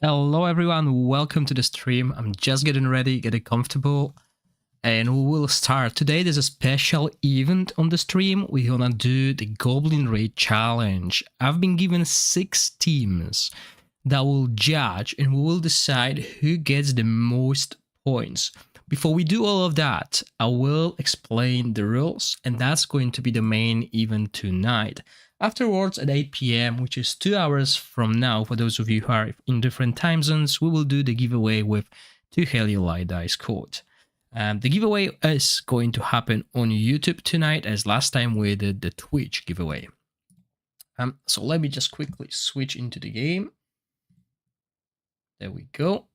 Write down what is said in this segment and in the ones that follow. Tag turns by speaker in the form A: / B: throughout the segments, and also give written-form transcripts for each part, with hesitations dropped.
A: Hello everyone, welcome to the stream. I'm just getting ready, getting comfortable, and we will start. Today there's a special event on the stream. We're gonna do the Goblin Raid Challenge. I've been given 6 teams that will judge and we will decide who gets the most points. Before we do all of that, I will explain the rules, and that's going to be the main event tonight. Afterwards, at 8 p.m., which is 2 hours from now, for those of you who are in different time zones, we will do the giveaway with 2 Heliolite dice code. The giveaway is going to happen on YouTube tonight, as last time we did the Twitch giveaway. So let me just quickly switch into the game. There we go.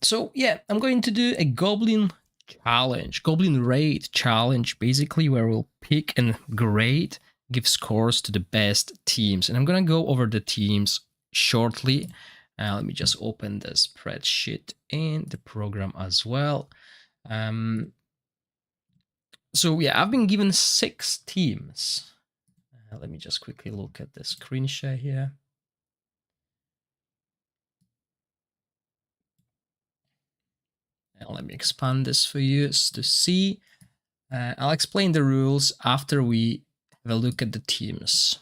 A: So yeah, I'm going to do a Goblin challenge, Goblin Raid challenge, basically where we'll pick and grade, give scores to the best teams. And I'm going to go over the teams shortly. Let me just open the spreadsheet and the program as well. So yeah, I've been given 6 teams. Let me just quickly look at the screen share here. Let me expand this for you to see. I'll explain the rules after we have a look at the teams.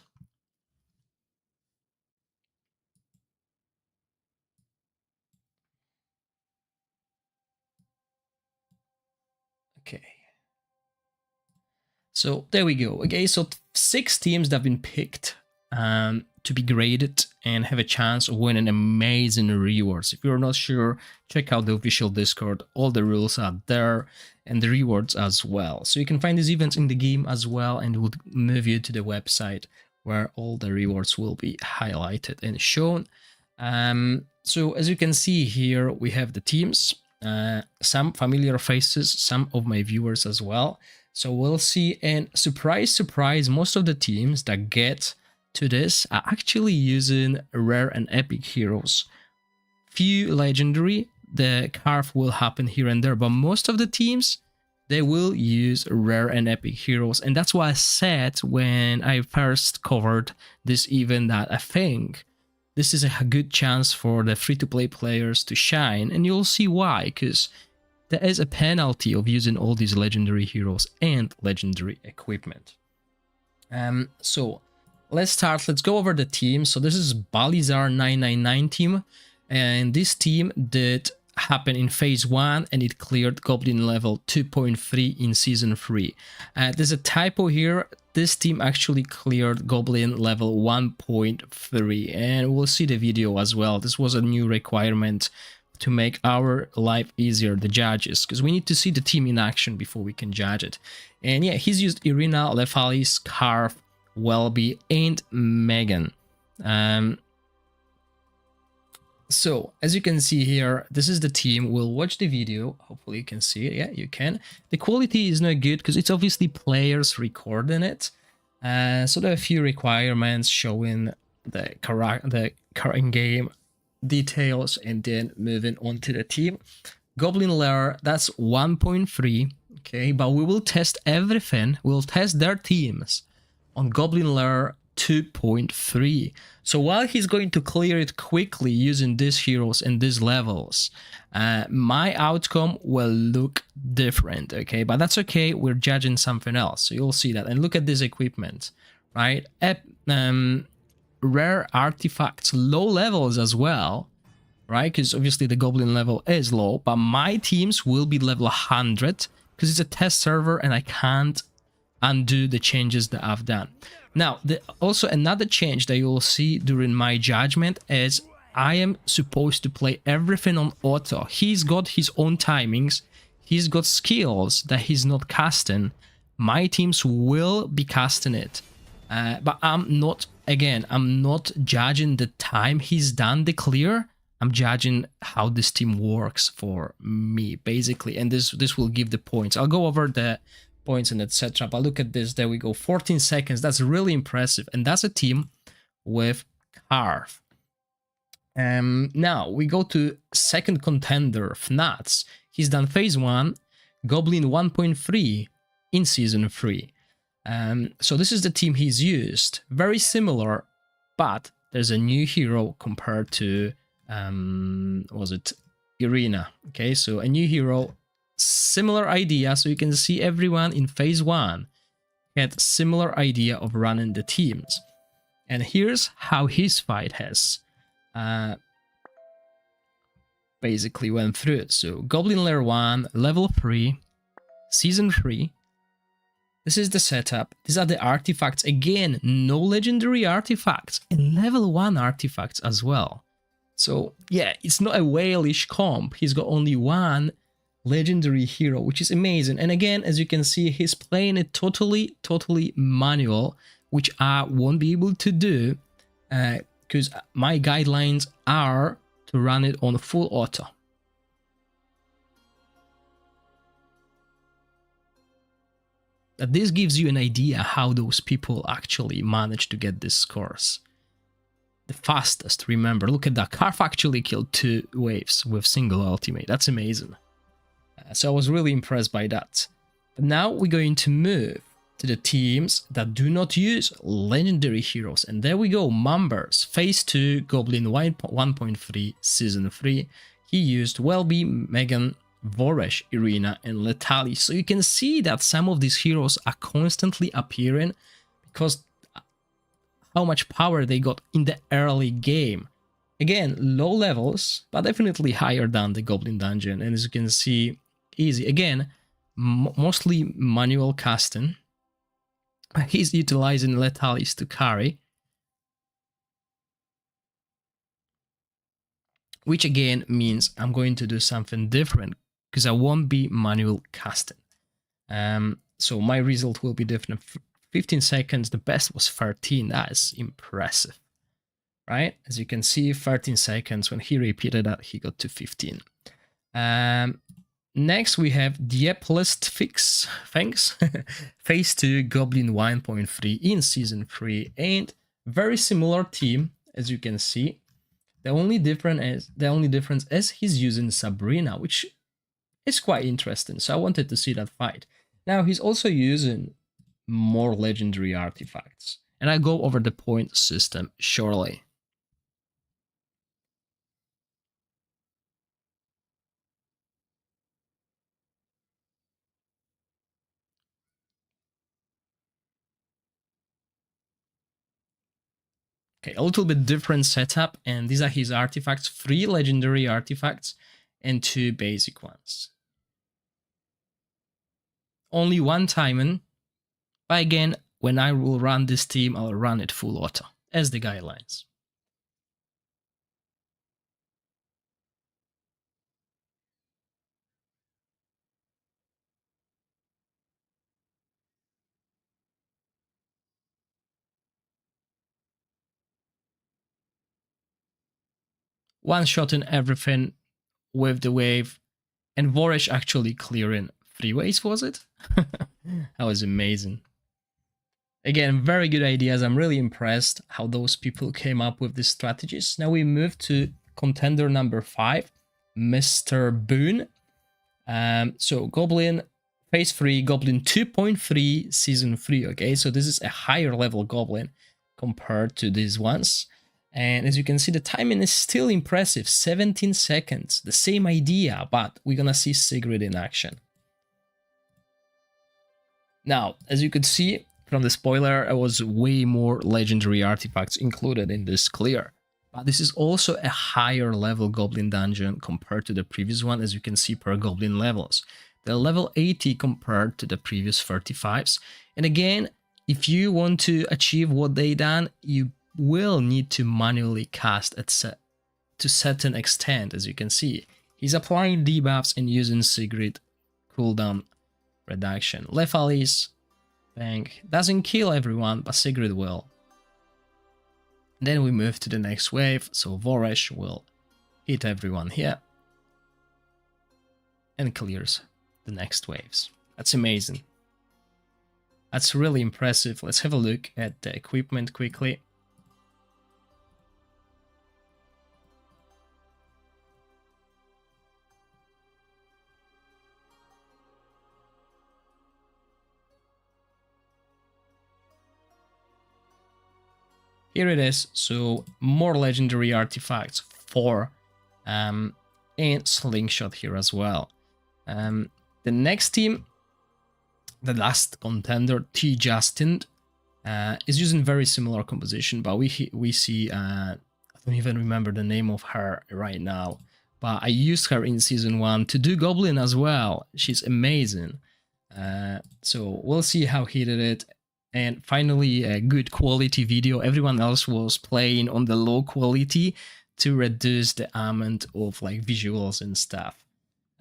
A: Okay. So there we go. Okay, so 6 teams that have been picked to be graded and have a chance of winning amazing rewards. If you're not sure, check out the official Discord. All the rules are there and the rewards as well. So you can find these events in the game as well, and it will move you to the website where all the rewards will be highlighted and shown. So as you can see here, we have the teams, some familiar faces, some of my viewers as well. So we'll see, and surprise, surprise, most of the teams that get to this are actually using rare and epic heroes. Few legendary, the carve will happen here and there, but most of the teams, they will use rare and epic heroes. And that's why I said when I first covered this event that I think this is a good chance for the free-to-play players to shine, and you'll see why, because there is a penalty of using all these legendary heroes and legendary equipment. So let's start. Let's go over the team. So this is Balizar 999 team, and this team did happen in phase 1 and it cleared Goblin level 2.3 in season 3. There's a typo here. This team actually cleared Goblin level 1.3, and we'll see the video as well. This was a new requirement to make our life easier, the judges, because we need to see the team in action before we can judge it. And yeah, he's used Irina, Lefalis, Carve, Welby, and Megan. So as you can see here, this is the team. We'll watch the video. Hopefully you can see it. Yeah, you can. The quality is not good because it's obviously players recording it. So there are a few requirements showing the current game details, and then moving on to the team. Goblin Lair, that's 1.3. Okay, but we will test everything. We'll test their teams on Goblin Lair 2.3. So while he's going to clear it quickly using these heroes and these levels, my outcome will look different, okay? But that's okay, we're judging something else, so you'll see that. And look at this equipment, right? Rare artifacts, low levels as well, right? Because obviously the Goblin level is low, but my teams will be level 100 because it's a test server and I can't undo the changes that I've done. Now, also another change that you'll see during my judgment is I am supposed to play everything on auto. He's got his own timings. He's got skills that he's not casting. My teams will be casting it. But I'm not judging the time he's done the clear. I'm judging how this team works for me, basically. And this will give the points. I'll go over the points and etc. But look at this. There we go. 14 seconds. That's really impressive. And that's a team with Carve. Now we go to second contender, Fnats. He's done phase 1, Goblin 1.3 in season 3. So this is the team he's used. Very similar, but there's a new hero compared to was it Irina? Okay, so a new hero, similar idea. So you can see everyone in phase 1 had similar idea of running the teams. And here's how his fight has basically went through it. So Goblin Lair 1, level 3, season 3. This is the setup. These are the artifacts. Again, no legendary artifacts and level 1 artifacts as well. So yeah, it's not a whalish comp. He's got only one legendary hero, which is amazing. And again, as you can see, he's playing it totally manual, which I won't be able to do because my guidelines are to run it on full auto. But this gives you an idea how those people actually managed to get these scores. The fastest, remember, look at that. Karf actually killed 2 waves with single ultimate. That's amazing. So I was really impressed by that. But now we're going to move to the teams that do not use legendary heroes. And there we go, Mambers, phase 2, Goblin 1.3, season 3. He used Welby, Megan, Voresh, Irina, and Letali. So you can see that some of these heroes are constantly appearing because how much power they got in the early game. Again, low levels, but definitely higher than the Goblin dungeon. And as you can see, easy. Again, mostly manual casting. He's utilizing Letalis to carry, which again means I'm going to do something different because I won't be manual casting. So my result will be different. 15 seconds, the best was 13. That is impressive, right? As you can see, 13 seconds. When he repeated that, he got to 15. Next, we have Dieplist Fix, thanks. Phase 2, Goblin 1.3 in Season 3, and very similar team, as you can see. The only difference is he's using Sabrina, which is quite interesting, so I wanted to see that fight. Now, he's also using more legendary artifacts, and I go over the point system shortly. Okay, a little bit different setup, and these are his artifacts, 3 legendary artifacts and 2 basic ones. Only one timing, but again, when I will run this team, I'll run it full auto, as the guidelines. One-shotting everything with the wave, and Voresh actually clearing 3 waves, was it? That was amazing. Again, very good ideas. I'm really impressed how those people came up with these strategies. Now we move to contender number 5, Mr. Boone. So Goblin phase 3, Goblin 2.3, season 3. Okay, so this is a higher level Goblin compared to these ones. And as you can see, the timing is still impressive, 17 seconds. The same idea, but we're gonna see Sigrid in action. Now, as you could see from the spoiler, there was way more legendary artifacts included in this clear. But this is also a higher level Goblin dungeon compared to the previous one, as you can see per Goblin levels. They're level 80 compared to the previous 35s. And again, if you want to achieve what they done, you will need to manually cast to certain extent, as you can see. He's applying debuffs and using Sigrid cooldown reduction. Lethalis, bang, doesn't kill everyone, but Sigrid will. Then we move to the next wave, so Voresh will hit everyone here and clears the next waves. That's amazing. That's really impressive. Let's have a look at the equipment quickly. Here it is, so more legendary artifacts, 4 and Slingshot here as well. The next team, the last contender, T. Justin, is using very similar composition, but we see, I don't even remember the name of her right now, but I used her in season 1 to do Goblin as well. She's amazing. So we'll see how he did it. And finally, a good quality video. Everyone else was playing on the low quality to reduce the amount of like visuals and stuff.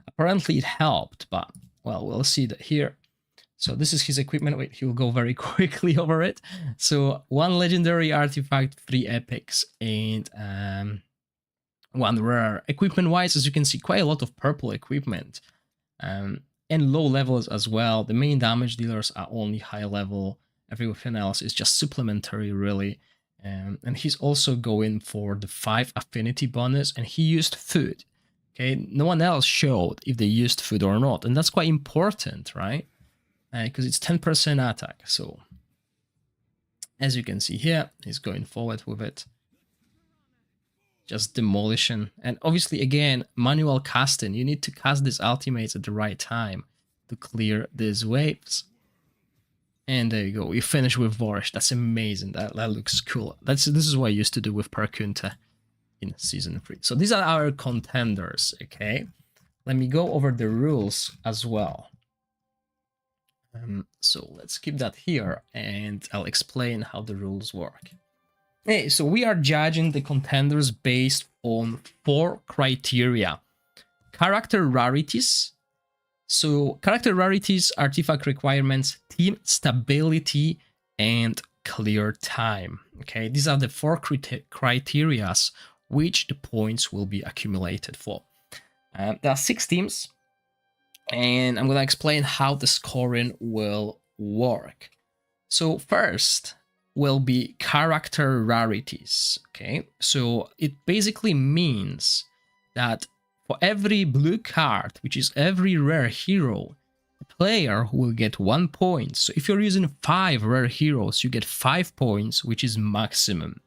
A: Apparently it helped, but well, we'll see that here. So this is his equipment. Wait, he'll go very quickly over it. So 1 legendary artifact, 3 epics, and 1 rare. Equipment-wise, as you can see, quite a lot of purple equipment. And low levels as well. The main damage dealers are only high level. Everything else is just supplementary, really. And he's also going for the 5 affinity bonus, and he used food. Okay, no one else showed if they used food or not, and that's quite important, right? Because it's 10% attack. So as you can see here, he's going forward with it. Just demolition. And obviously, again, manual casting. You need to cast these ultimates at the right time to clear these waves. And there you go. We finish with Vorish. That's amazing. That looks cool. This is what I used to do with Perkunta in season 3. So these are our contenders, okay? Let me go over the rules as well. So let's keep that here, and I'll explain how the rules work. Hey, so we are judging the contenders based on 4 criteria. Character rarities. So character rarities, artifact requirements, team stability, and clear time. Okay, these are the 4 criteria which the points will be accumulated for. There are 6 teams, and I'm going to explain how the scoring will work. So first will be character rarities. Okay, so it basically means that for every blue card, which is every rare hero, the player will get 1 point. So if you're using 5 rare heroes, you get 5 points, which is maximum.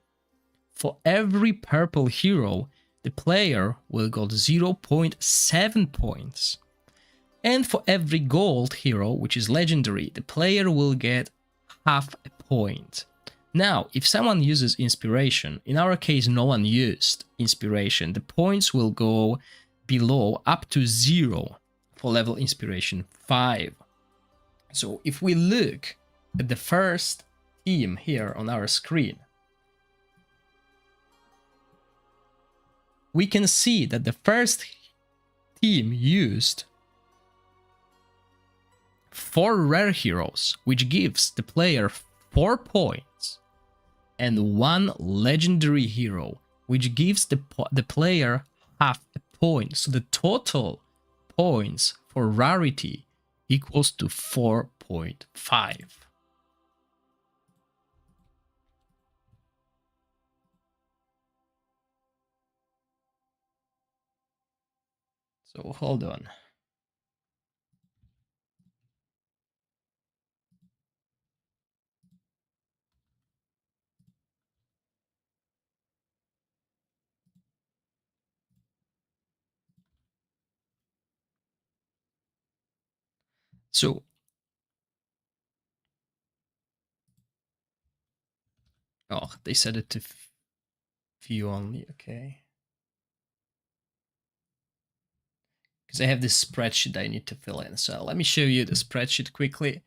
A: For every purple hero, the player will get 0.7 points. And for every gold hero, which is legendary, the player will get half a point. Now, if someone uses inspiration, in our case no one used inspiration, the points will go below up to 0 for level inspiration 5. So if we look at the first team here on our screen, we can see that the first team used 4 rare heroes, which gives the player 4 points, and 1 legendary hero, which gives the player half a point. So the total points for rarity equals to 4.5. So hold on. So oh, they set it to view only, okay. Because I have this spreadsheet I need to fill in. So let me show you the spreadsheet quickly.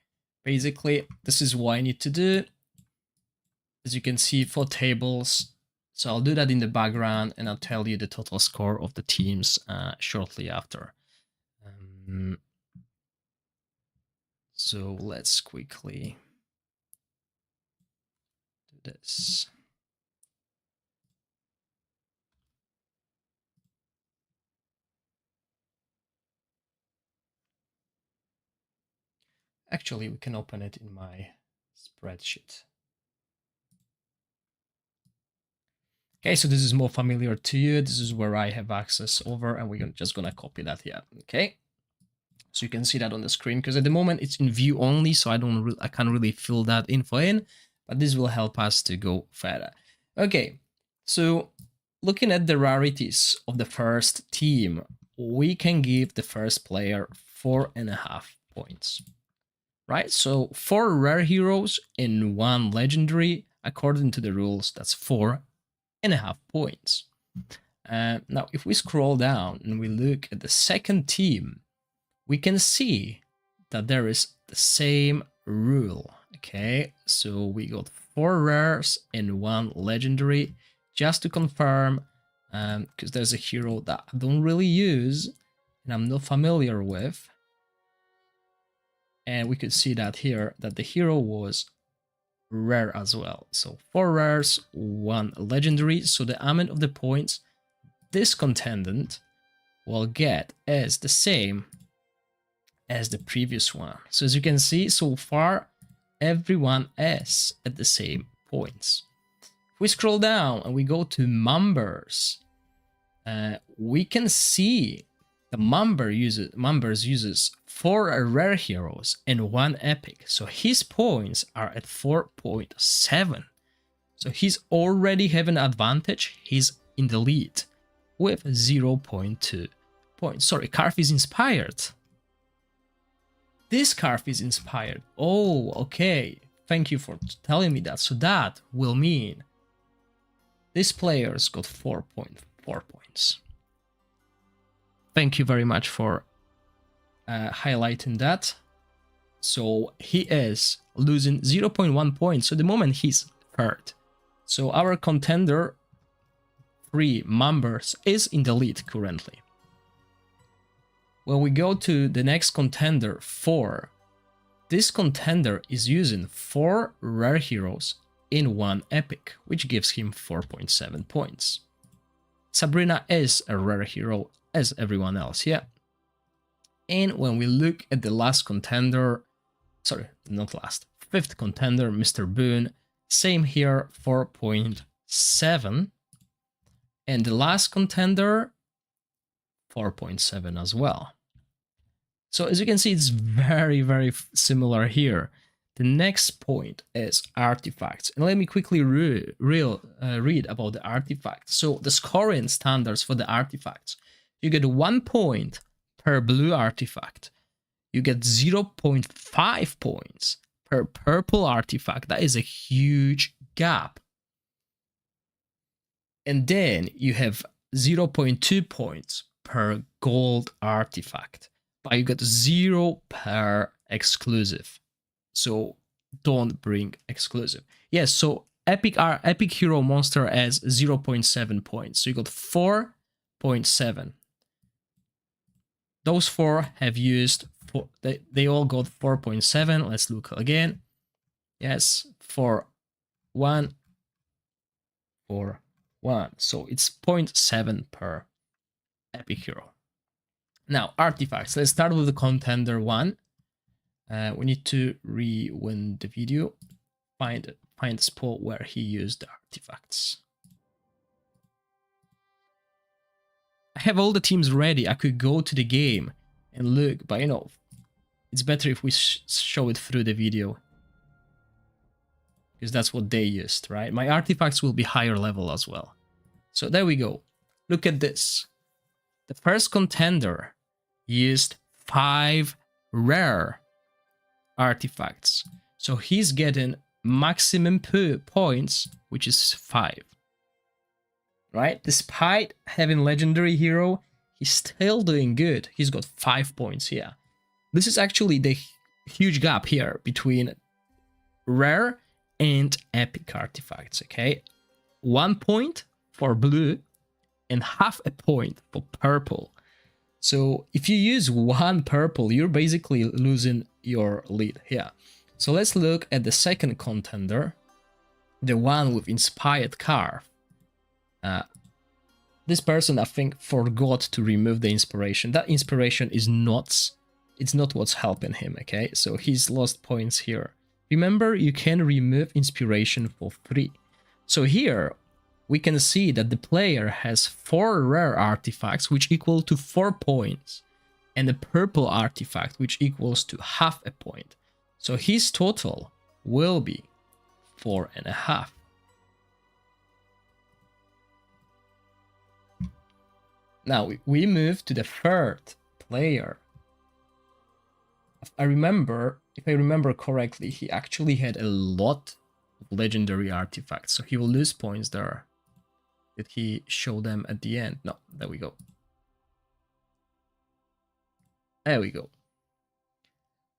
A: Basically, this is what I need to do. As you can see, 4 tables. So I'll do that in the background, and I'll tell you the total score of the teams shortly after. So let's quickly do this. Actually, we can open it in my spreadsheet. Okay, so this is more familiar to you. This is where I have access over, and we're just gonna copy that here. Okay, so you can see that on the screen, because at the moment it's in view only, so I can't really fill that info in, but this will help us to go further. Okay, so looking at the rarities of the first team, we can give the first player 4.5 points. Right? So 4 rare heroes and 1 legendary, according to the rules, that's 4.5 points. Now, if we scroll down and we look at the second team, we can see that there is the same rule. Okay, so we got 4 rares and 1 legendary. Just to confirm, because there's a hero that I don't really use and I'm not familiar with. And we could see that here, that the hero was rare as well. So 4 rares, 1 legendary. So the amount of the points this contendant will get is the same as the previous one. So as you can see, so far, everyone is at the same points. If we scroll down and we go to members, we can see the members uses 4 rare heroes and 1 epic. So his points are at 4.7. So he's already having an advantage. He's in the lead with 0.2 points. Sorry, Carf is inspired. This Carf is inspired. Oh, okay. Thank you for telling me that. So that will mean this player's got 4.4 points. Thank you very much for highlighting that. So he is losing 0.1 points. So the moment he's third. So our contender 3 members is in the lead currently. When we go to the next contender 4, this contender is using 4 rare heroes in 1 epic, which gives him 4.7 points. Sabrina is a rare hero as everyone else, yeah. And when we look at the last contender, sorry, not last, 5th contender, Mr. Boone, same here, 4.7. And the last contender, 4.7 as well. So as you can see, it's very, very similar here. The next point is artifacts. And let me quickly read about the artifacts. So the scoring standards for the artifacts. You get 1 point per blue artifact. You get 0.5 points per purple artifact. That is a huge gap. And then you have 0.2 points per gold artifact. But you get 0 per exclusive. So don't bring exclusive. Yes, so epic hero monster has 0.7 points. So you got 4.7. Those 4 have used, they all got 4.7. Let's look again. Yes, 4, 1, 4, 1. So it's 0.7 per epic hero. Now, artifacts. Let's start with the contender 1. We need to rewind the video, find the spot where he used the artifacts. I have all the teams ready. I could go to the game and look, but you know, it's better if we show it through the video, because that's what they used, right? My artifacts will be higher level as well. So there we go. Look at this. The first contender used 5 rare artifacts. So he's getting maximum points, which is 5. Right? Despite having legendary hero, he's still doing good. He's got 5 points here. This is actually the huge gap here between rare and epic artifacts, okay? 1 point for blue and half a point for purple. So if you use 1 purple, you're basically losing your lead here. So let's look at the second contender, the one with inspired Carf. This person, I think, forgot to remove the inspiration. That inspiration is not, it's not what's helping him, okay? So he's lost points here. Remember, you can remove inspiration for free. So here, we can see that the player has 4 rare artifacts, which equal to 4 points, and a purple artifact, which equals to half a point. So his total will be 4.5. Now we move to the third player. If I remember correctly, he actually had a lot of legendary artifacts, so he will lose points there. Did he show them at the end? No, there we go. There we go.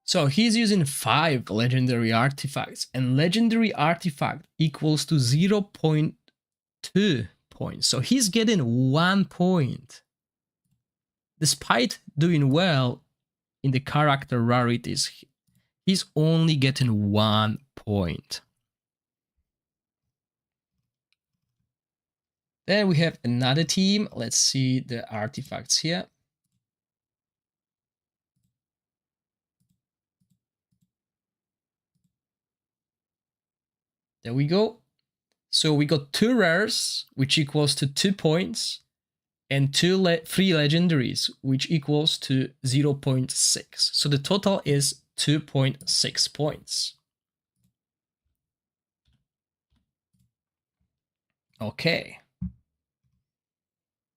A: So he's using 5 legendary artifacts, and legendary artifact equals to 0.2 points. So he's getting 1 point. Despite doing well in the character rarities, he's only getting 1 point. Then we have another team. Let's see the artifacts here. There we go. So we got 2 rares, which equals to 2 points, and 3 legendaries, which equals to 0.6. So the total is 2.6 points. Okay.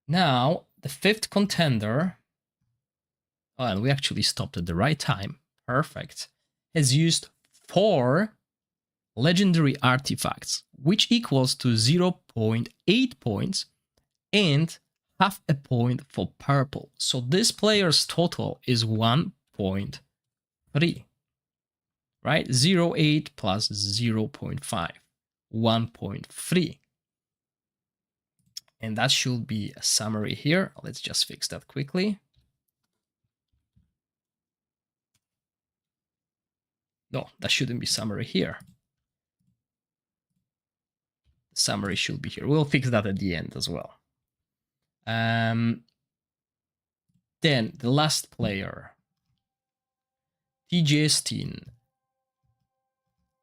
A: Now, the 5th contender, oh, and we actually stopped at the right time, perfect, has used 4 legendary artifacts, which equals to 0.8 points and half a point for purple. So this player's total is 1.3, right? 0.8 plus 0.5, 1.3. And that should be a summary here. Let's just fix that quickly. No, that shouldn't be summary here. The summary should be here. We'll fix that at the end as well. Then the last player, TJ.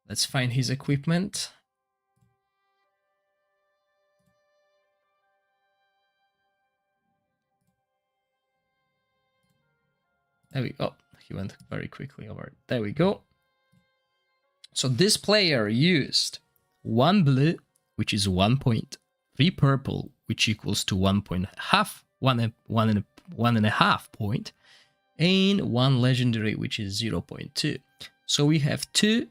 A: Let's find his equipment. There we go. He went very quickly over it. There we go. So this player used 1 blue, which is 1.3 purple, which equals to 1.5 point, and 1 legendary, which is 0.2. So we have 2,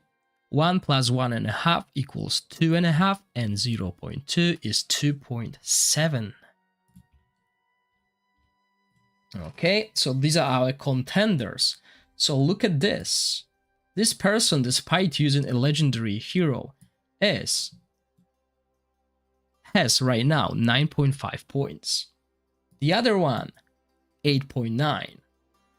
A: 1 plus 1.5 equals 2.5, and 0.2 is 2.7. Okay, so these are our contenders. So look at this. This person, despite using a legendary hero, has right now 9.5 points. The other one, 8.9.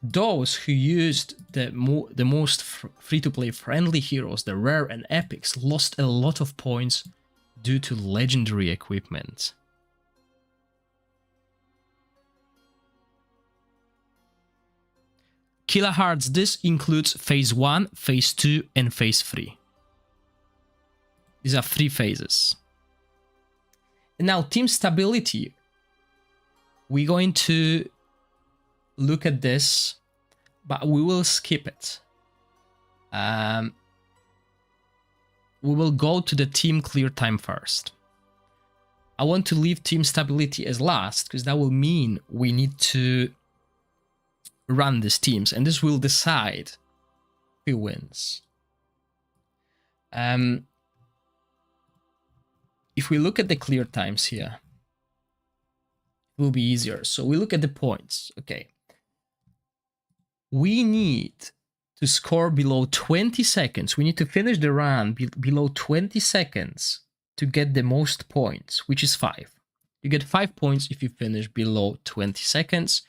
A: Those who used the most free-to-play friendly heroes, the rare and epics, lost a lot of points due to legendary equipment. Kilohertz, this includes phase 1, phase 2, and phase 3. These are 3 phases. And now team stability. We're going to look at this, but we will skip it. We will go to the team clear time first. I want to leave team stability as last, because that will mean we need to run these teams, and this will decide who wins. If we look at the clear times here, it will be easier. So we look at the points. Okay. We need to score below 20 seconds. We need to finish the run below 20 seconds to get the most points, which is 5. You get 5 points if you finish below 20 seconds.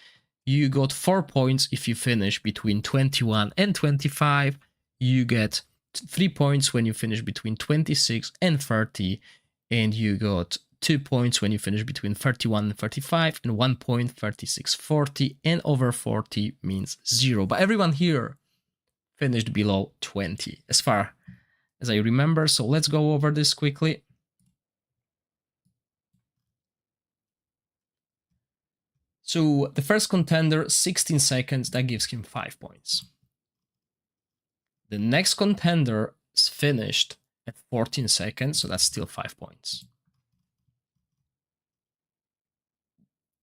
A: You got 4 points if you finish between 21 and 25. You get 3 points when you finish between 26 and 30. And you got 2 points when you finish between 31 and 35. And 1 point, 36, 40. And over 40 means 0. But everyone here finished below 20, as far as I remember. So let's go over this quickly. So the first contender, 16 seconds, that gives him 5 points. The next contender is finished at 14 seconds, so that's still 5 points.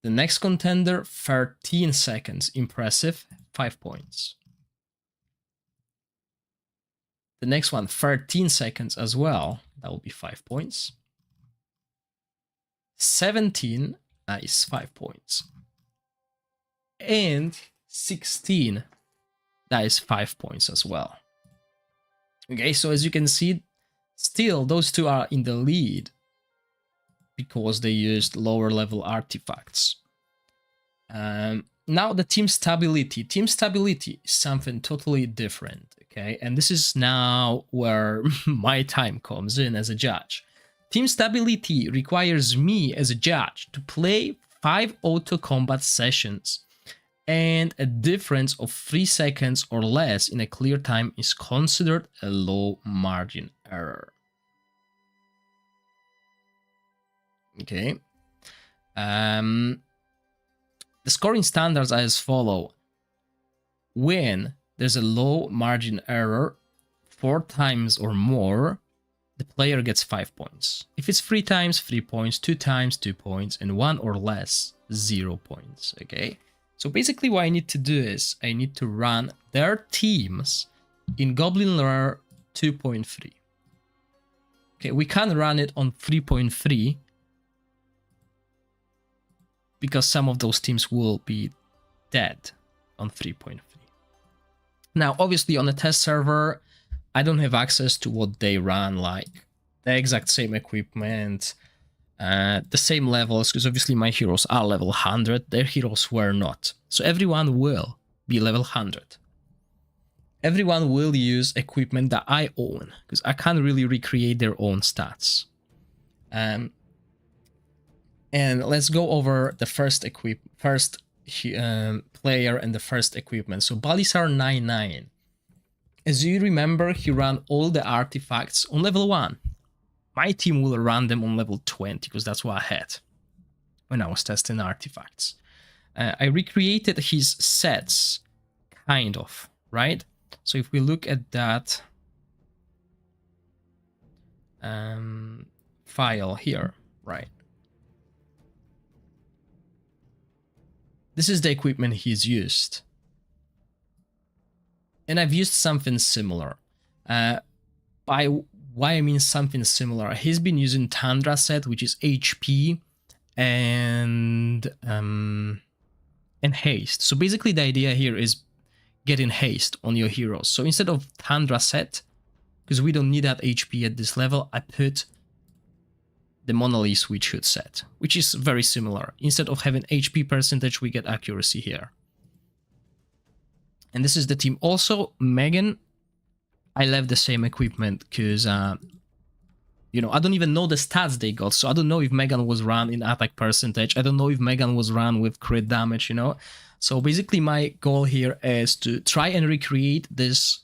A: The next contender, 13 seconds. Impressive, 5 points. The next one, 13 seconds as well. That will be 5 points. 17 is 5 points. And 16, that is 5 points as well. Okay, so as you can see, still those two are in the lead because they used lower level artifacts. Now the team stability. Team stability is something totally different, okay? And this is now where my time comes in as a judge. Team stability requires me as a judge to play 5 auto combat sessions, and a difference of 3 seconds or less in a clear time is considered a low margin error. Okay. The scoring standards are as follow. When there's a low margin error 4 times or more, the player gets 5 points. If it's 3 times, 3 points, 2 times, 2 points, and 1 or less, 0 points. Okay. So basically what I need to do is I need to run their teams in DragonHeir 2.3. Okay, we can't run it on 3.3 because some of those teams will be dead on 3.3. Now, obviously on a test server, I don't have access to what they run, like the exact same equipment, the same levels, because obviously my heroes are level 100, their heroes were not. So everyone will be level 100. Everyone will use equipment that I own, because I can't really recreate their own stats. And let's go over the first player and the first equipment. So Balisar 99. As you remember, he ran all the artifacts on level 1. My team will run them on level 20 because that's what I had when I was testing artifacts. I recreated his sets, kind of, right? So if we look at that file here, right? This is the equipment he's used. And I've used something similar. By why I mean something similar, he's been using Tundra set, which is HP and haste. So basically the idea here is getting haste on your heroes. So instead of Tundra set, because we don't need that HP at this level, I put the Monolith Switch Hood set, which is very similar. Instead of having HP percentage, we get accuracy here. And this is the team. Also, Megan, I left the same equipment because, you know, I don't even know the stats they got. So I don't know if Megan was run in attack percentage. I don't know if Megan was run with crit damage, you know. So basically my goal here is to try and recreate these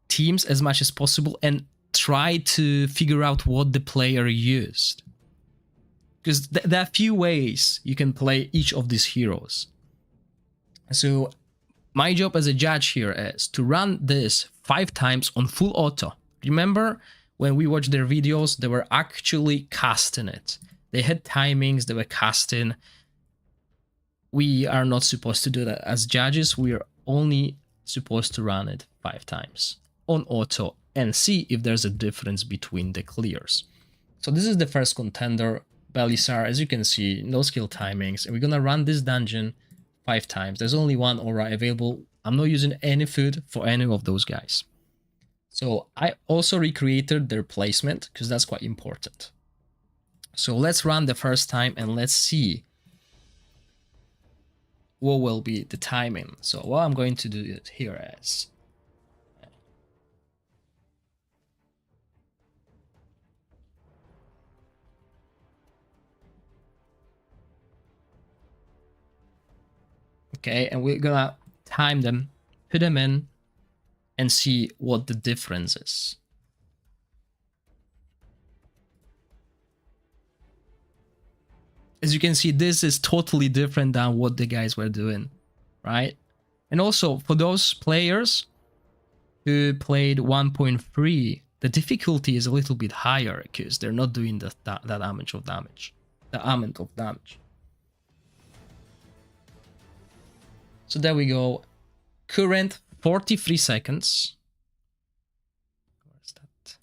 A: teams as much as possible and try to figure out what the player used. Because there are a few ways you can play each of these heroes. So my job as a judge here is to run this 5 times on full auto. Remember when we watched their videos, they were actually casting it. They had timings, they were casting. We are not supposed to do that as judges. We are only supposed to run it 5 times on auto and see if there's a difference between the clears. So this is the first contender, Balisar. As you can see, no skill timings. And we're gonna run this dungeon 5 times. There's only 1 aura available. I'm not using any food for any of those guys. So I also recreated their placement because that's quite important. So let's run the first time and let's see what will be the timing. So what I'm going to do here is okay, and we're gonna time them, put them in, and see what the difference is. As you can see, this is totally different than what the guys were doing, right? And also, for those players who played 1.3, the difficulty is a little bit higher because they're not doing that amount of damage. So there we go. Current 43 seconds. Where's that?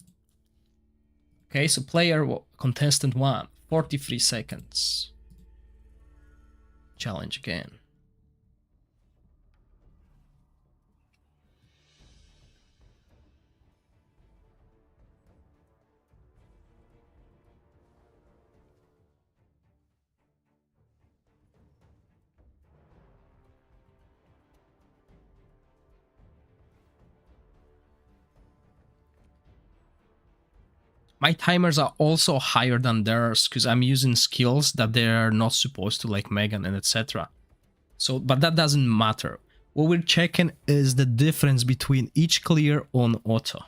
A: Okay, so player contestant 1, 43 seconds. Challenge again. My timers are also higher than theirs because I'm using skills that they're not supposed to, like Megan and etc. So, but that doesn't matter. What we're checking is the difference between each clear on auto.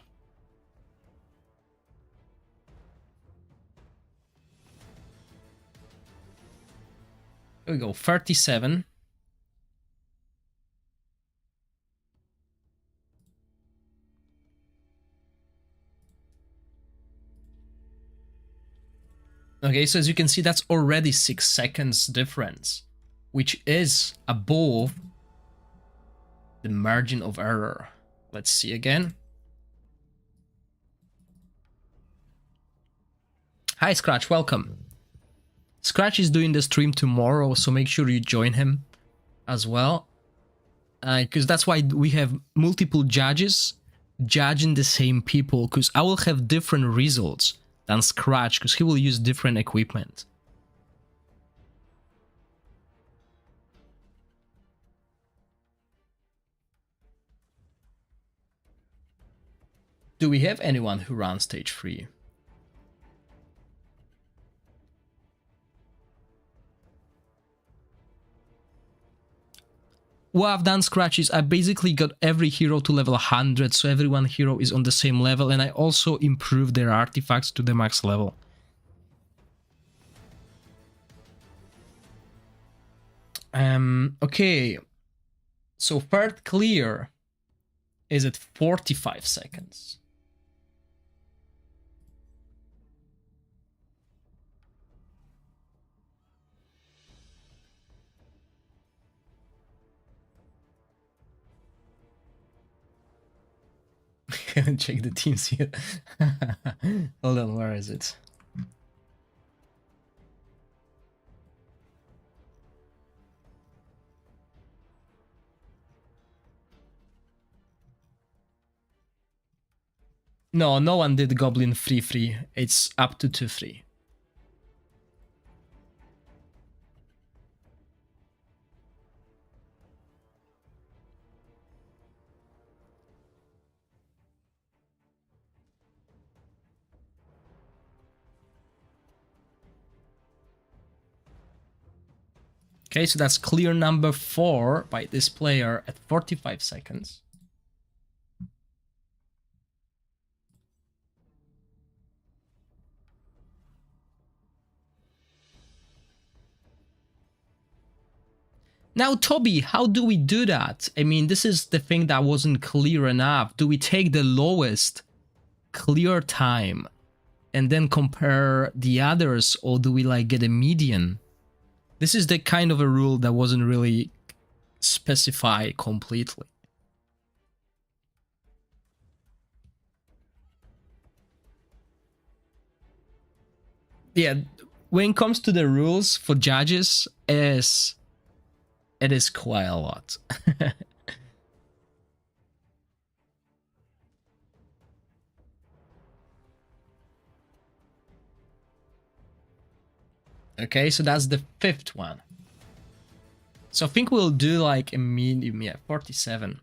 A: Here we go, 37. Okay, so as you can see, that's already 6 seconds difference, which is above the margin of error. Let's see again. Hi, Scratch, welcome. Scratch is doing the stream tomorrow, so make sure you join him as well. Because that's why we have multiple judges judging the same people, because I will have different results than Scratch, because he will use different equipment. Do we have anyone who runs stage 3? What I've done, Scratch, is I basically got every hero to level 100, so everyone hero is on the same level, and I also improved their artifacts to the max level. Okay, so third clear is at 45 seconds. Check the teams here. Hold on, where is it? No, no one did Goblin 3-3. It's up to 2-3. Okay, so that's clear number 4 by this player at 45 seconds. Now, Toby, how do we do that? I mean, this is the thing that wasn't clear enough. Do we take the lowest clear time and then compare the others, or do we like get a median? This is the kind of a rule that wasn't really specified completely. Yeah, when it comes to the rules for judges, it is quite a lot. Okay, so that's the 5th one. So I think we'll do like a medium, yeah, 47.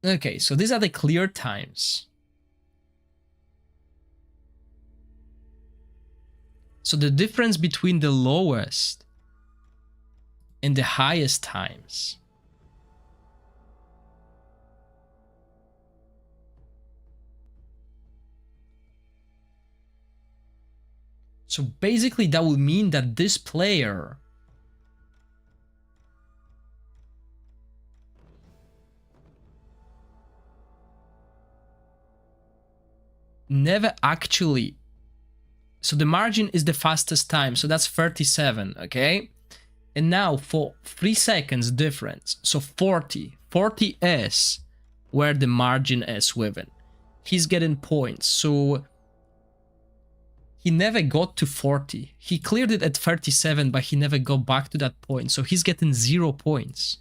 A: Okay, so these are the clear times. So the difference between the lowest and the highest times. So basically that would mean that this player never actually... So the margin is the fastest time, so that's 37, okay? And now for 3 seconds difference, so 40 is where the margin is within. He's getting points, so he never got to 40. He cleared it at 37, but he never got back to that point, so he's getting 0 points.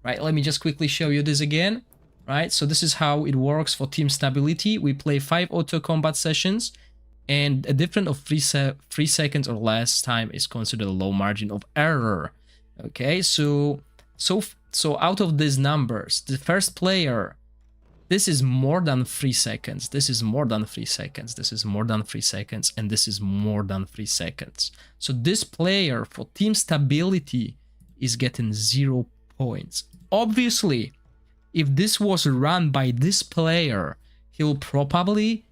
A: Right, let me just quickly show you this again. Right, so this is how it works for team stability. We play 5 auto combat sessions, and a difference of 3 seconds or less time is considered a low margin of error. Okay, so out of these numbers, the first player, this is more than 3 seconds, this is more than 3 seconds, this is more than 3 seconds, and this is more than 3 seconds. So this player for team stability is getting 0 points. Obviously, if this was run by this player, he'll probably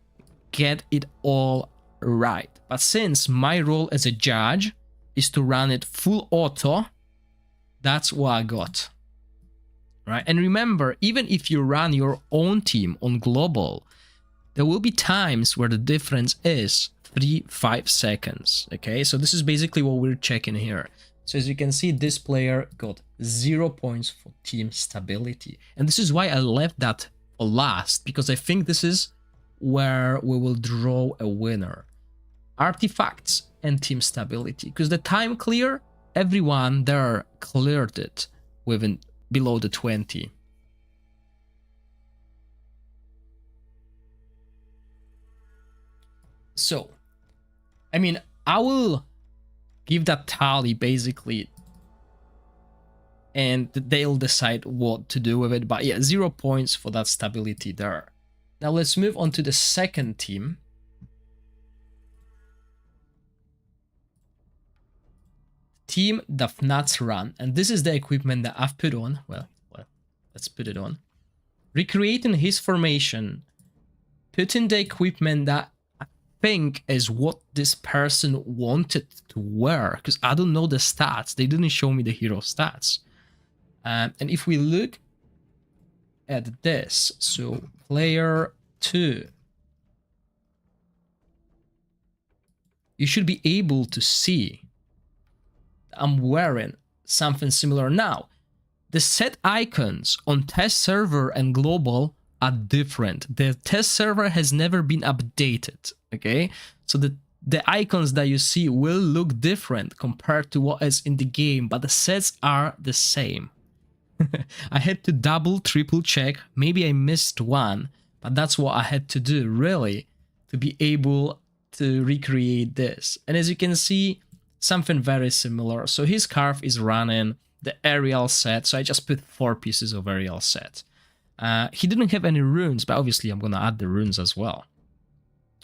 A: get it all right. But since my role as a judge is to run it full auto, that's what I got. Right? And remember, even if you run your own team on global, there will be times where the difference is 3-5 seconds. Okay, so this is basically what we're checking here. So as you can see, this player got 0 points for team stability. And this is why I left that for last, because I think this is where we will draw a winner. Artifacts and team stability. Because the time clear, everyone there cleared it within below the 20. So, I mean, I will give that tally basically, and they'll decide what to do with it. But yeah, 0 points for that stability there. Now let's move on to the second team. Team that Fnats run, and this is the equipment that I've put on. Well, let's put it on. Recreating his formation, putting the equipment that I think is what this person wanted to wear, because I don't know the stats. They didn't show me the hero stats. And if we look at this, so player 2, you should be able to see I'm wearing something similar. Now, the set icons on test server and global are different. The test server has never been updated, okay? So the icons that you see will look different compared to what is in the game, but the sets are the same. I had to double, triple check. Maybe I missed one, but that's what I had to do, really, to be able to recreate this. And as you can see, something very similar. So his scarf is running the aerial set, so I just put 4 pieces of aerial set. He didn't have any runes, but obviously I'm gonna add the runes as well.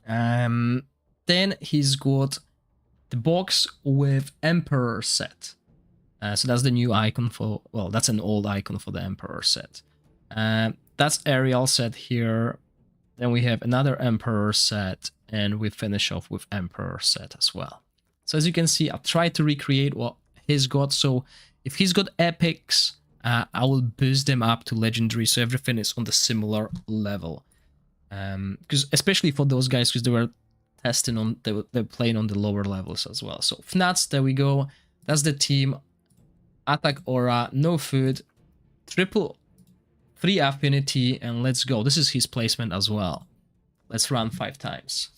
A: Then he's got the box with Emperor set. So that's the new icon for, well, that's an old icon for the Emperor set. That's aerial set here. Then we have another Emperor set, and we finish off with Emperor set as well. So as you can see, I've tried to recreate what he's got. So if he's got epics, I will boost them up to legendary, so everything is on the similar level. Because especially for those guys, because they were testing on, they're playing on the lower levels as well. So Fnats, there we go. That's the team. Attack aura, no food, triple 3 affinity, and let's go. This is his placement as well. Let's run 5 times.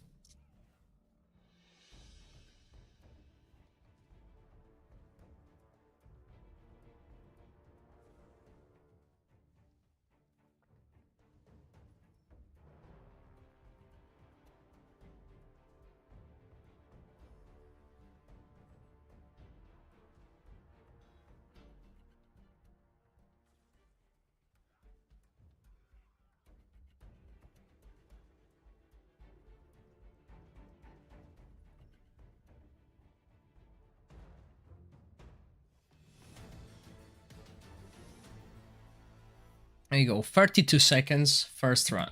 A: There you go, 32 seconds, first run.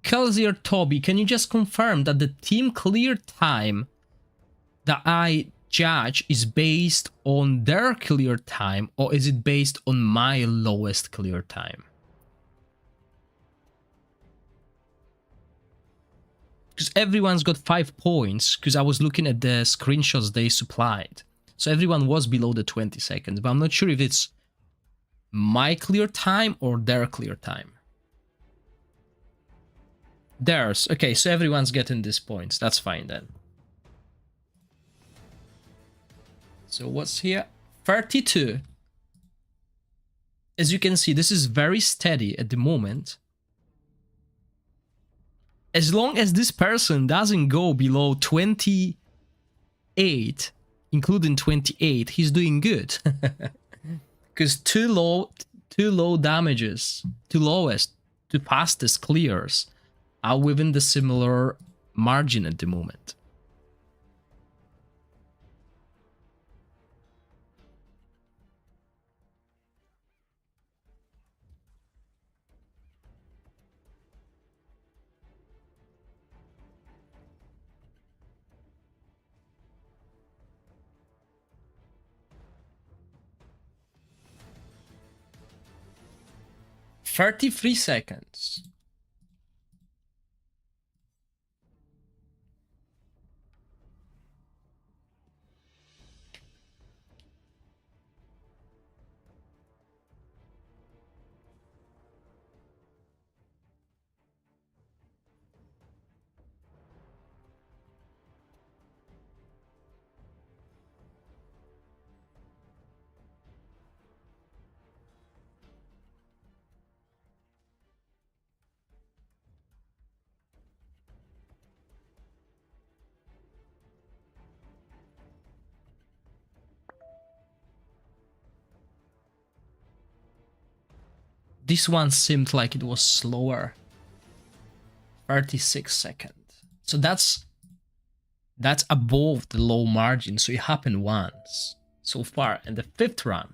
A: Kelsier Toby, can you just confirm that the team clear time that I judge is based on their clear time, or is it based on my lowest clear time? because everyone's got 5 points, because I was looking at the screenshots they supplied. So everyone was below the 20 seconds, but I'm not sure if it's my clear time or their clear time. Theirs. Okay, so everyone's getting these points. That's fine then. So what's here? 32. As you can see, this is very steady at the moment. As long as this person doesn't go below 28, including 28, he's doing good. Because two low damages, two lowest, two fastest clears are within the similar margin at the moment. "33 seconds. This one seemed like it was slower. 36 seconds. So that's above the low margin. So it happened once so far. And the 5th run.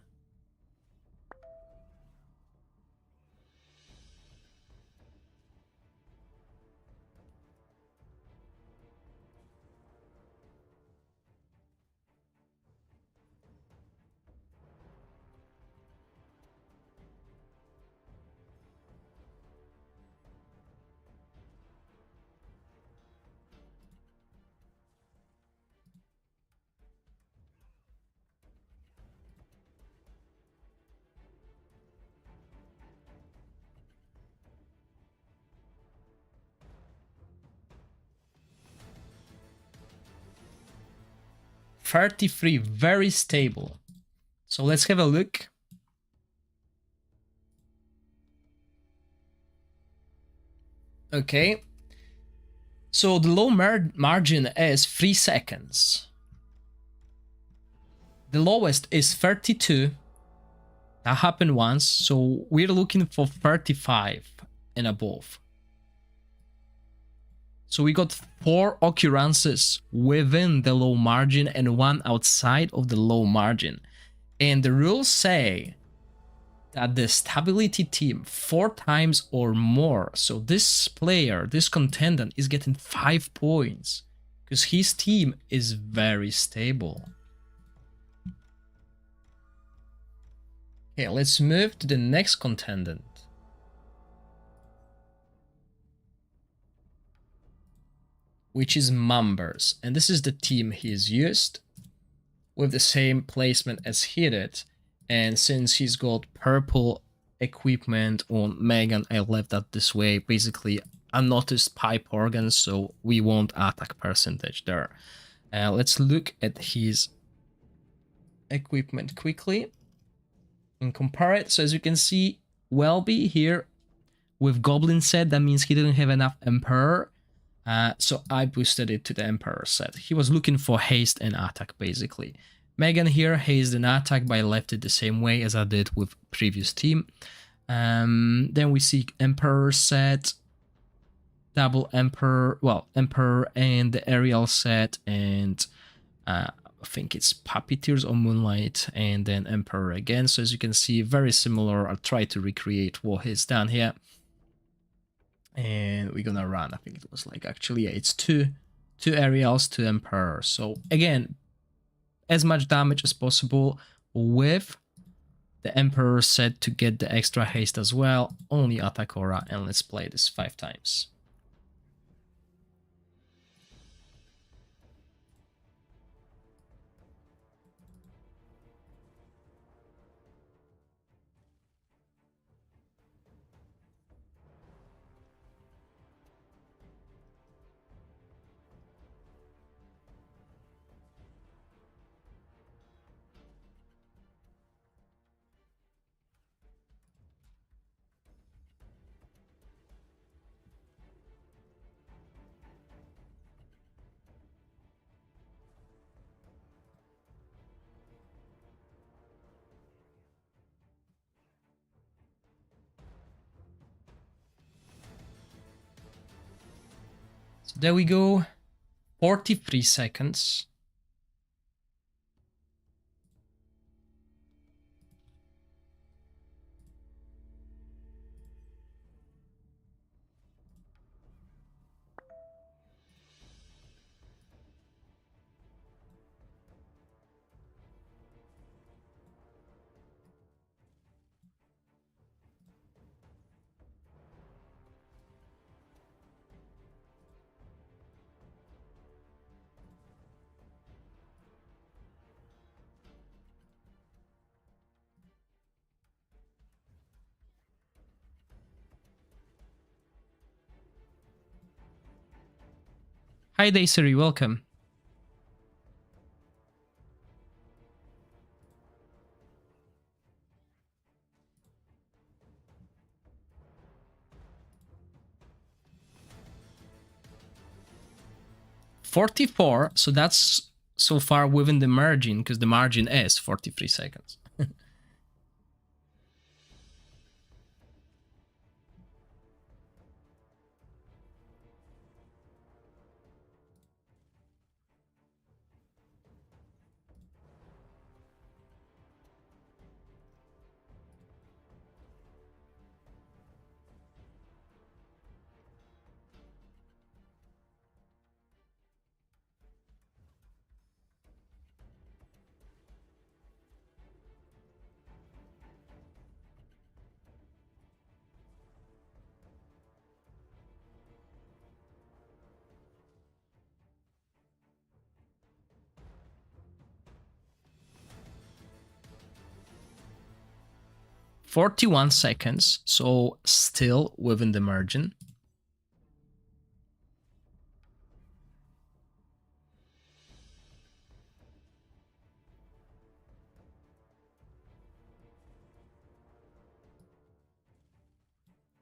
A: "33, very stable." So let's have a look. Okay. So the low margin is 3 seconds. The lowest is 32. That happened once. So we're looking for 35 and above. So we got 4 occurrences within the low margin and 1 outside of the low margin. And the rules say that the stability team 4 times or more. So this player, this contendant, is getting 5 points because his team is very stable. Okay, let's move to the next contendant. Which is Mumbers, and this is the team he's used with the same placement as he did. And since he's got purple equipment on Megan, I left that this way. Basically, unnoticed pipe organs, so we won't attack percentage there. Let's look at his equipment quickly and compare it. So as you can see, Welby here with Goblin set, that means he didn't have enough Emperor. So I boosted it to the Emperor set. He was looking for haste and attack, basically. Megan here, haste and attack, but I left it the same way as I did with previous team. Then we see Emperor set, double Emperor, well, Emperor and the Aerial set, and I think it's Puppeteers or Moonlight, and then Emperor again. So as you can see, very similar. I'll try to recreate what he's done here. And we're gonna run, I think it was like, actually, yeah, it's two Aerials, 2 Emperor. So again, as much damage as possible with the Emperor set to get the extra haste as well. Only attack aura, and let's play this 5 times. So there we go. 43 seconds. Hi Daisy, welcome. $44, so that's so far within the margin, because the margin is 43 seconds. 41 seconds, so still within the margin.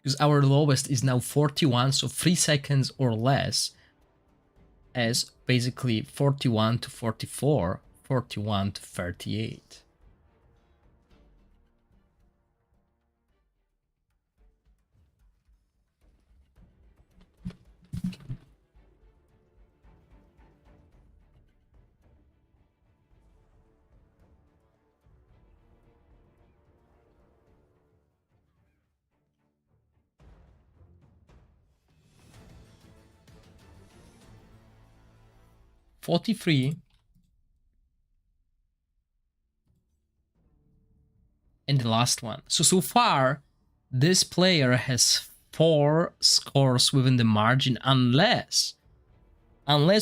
A: Because our lowest is now 41, so 3 seconds or less, as basically 41 to 44, 41 to 38. $43. And the last one. So far, this player has 4 scores within the margin, unless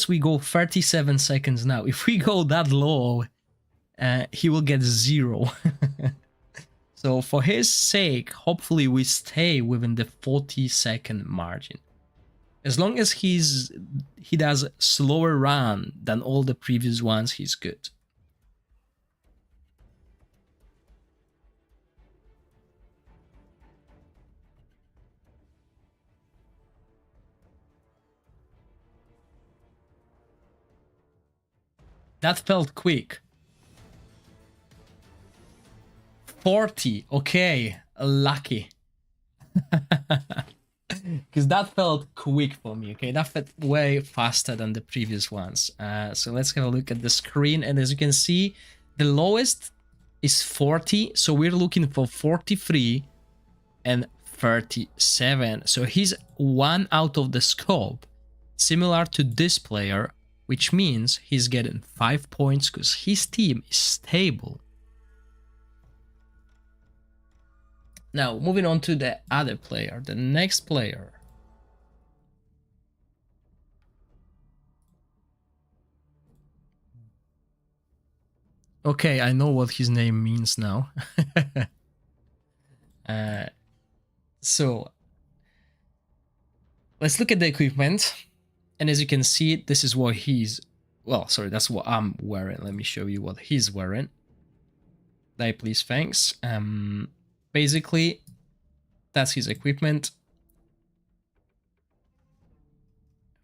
A: we go 37 seconds now. If we go that low, he will get 0. So for his sake, hopefully we stay within the 40-second margin. As long as he does slower run than all the previous ones, he's good. That felt quick. 40, okay, lucky. Because that felt quick for me, okay? That felt way faster than the previous ones. So let's have a look at the screen. And as you can see, the lowest is 40. So we're looking for 43 and 37. So he's 1 out of the scope, similar to this player, which means he's getting 5 points because his team is stable. Now, moving on to the other player, the next player. Okay, I know what his name means now. So, let's look at the equipment. And as you can see, this is what he's... Well, sorry, that's what I'm wearing. Let me show you what he's wearing. Die, please, thanks. Basically, that's his equipment.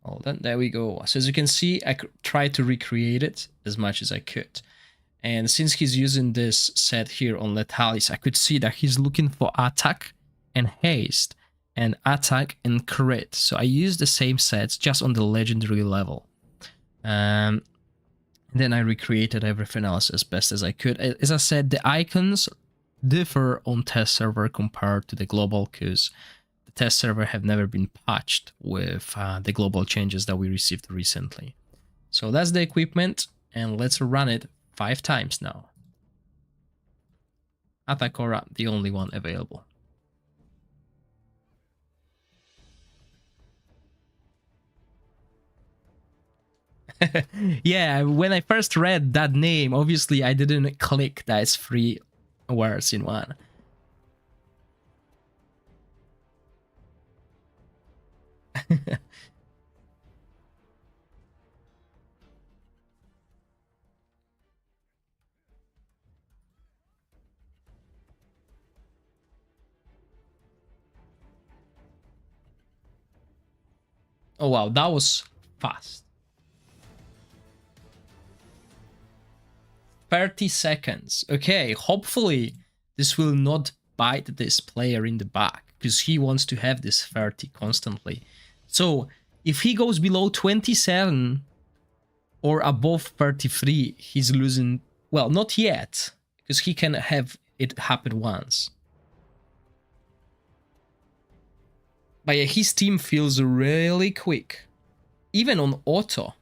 A: Hold on, there we go. So as you can see, I tried to recreate it as much as I could. And since he's using this set here on Letalis, I could see that he's looking for attack and haste. and attack and crit. So I used the same sets just on the legendary level. Then I recreated everything else as best as I could. As I said, the icons differ on test server compared to the global, because the test server have never been patched with the global changes that we received recently. So that's the equipment, and let's run it 5 times now. Atakora, the only one available. Yeah, when I first read that name, obviously I didn't click that it's 3 words in one. Oh wow, that was fast. 30 seconds. Okay, hopefully this will not bite this player in the back, because he wants to have this 30 constantly. So if he goes below 27 or above 33, he's losing. Well, not yet, because he can have it happen once. But yeah, his team feels really quick, even on auto.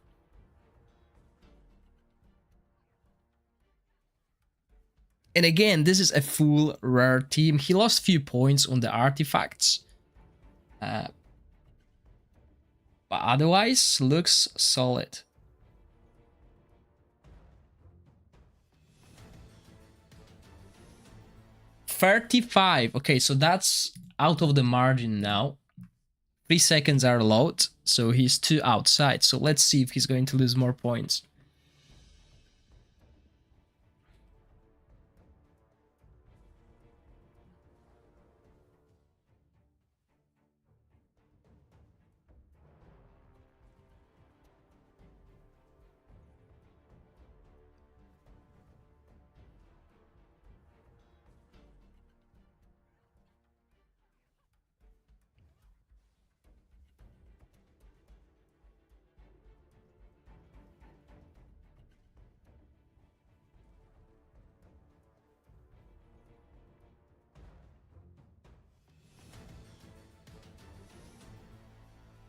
A: And again, this is a full rare team. He lost few points on the artifacts. But otherwise, looks solid. $35. Okay, so that's out of the margin now. 3 seconds are allowed, so he's 2 outside. So let's see if he's going to lose more points.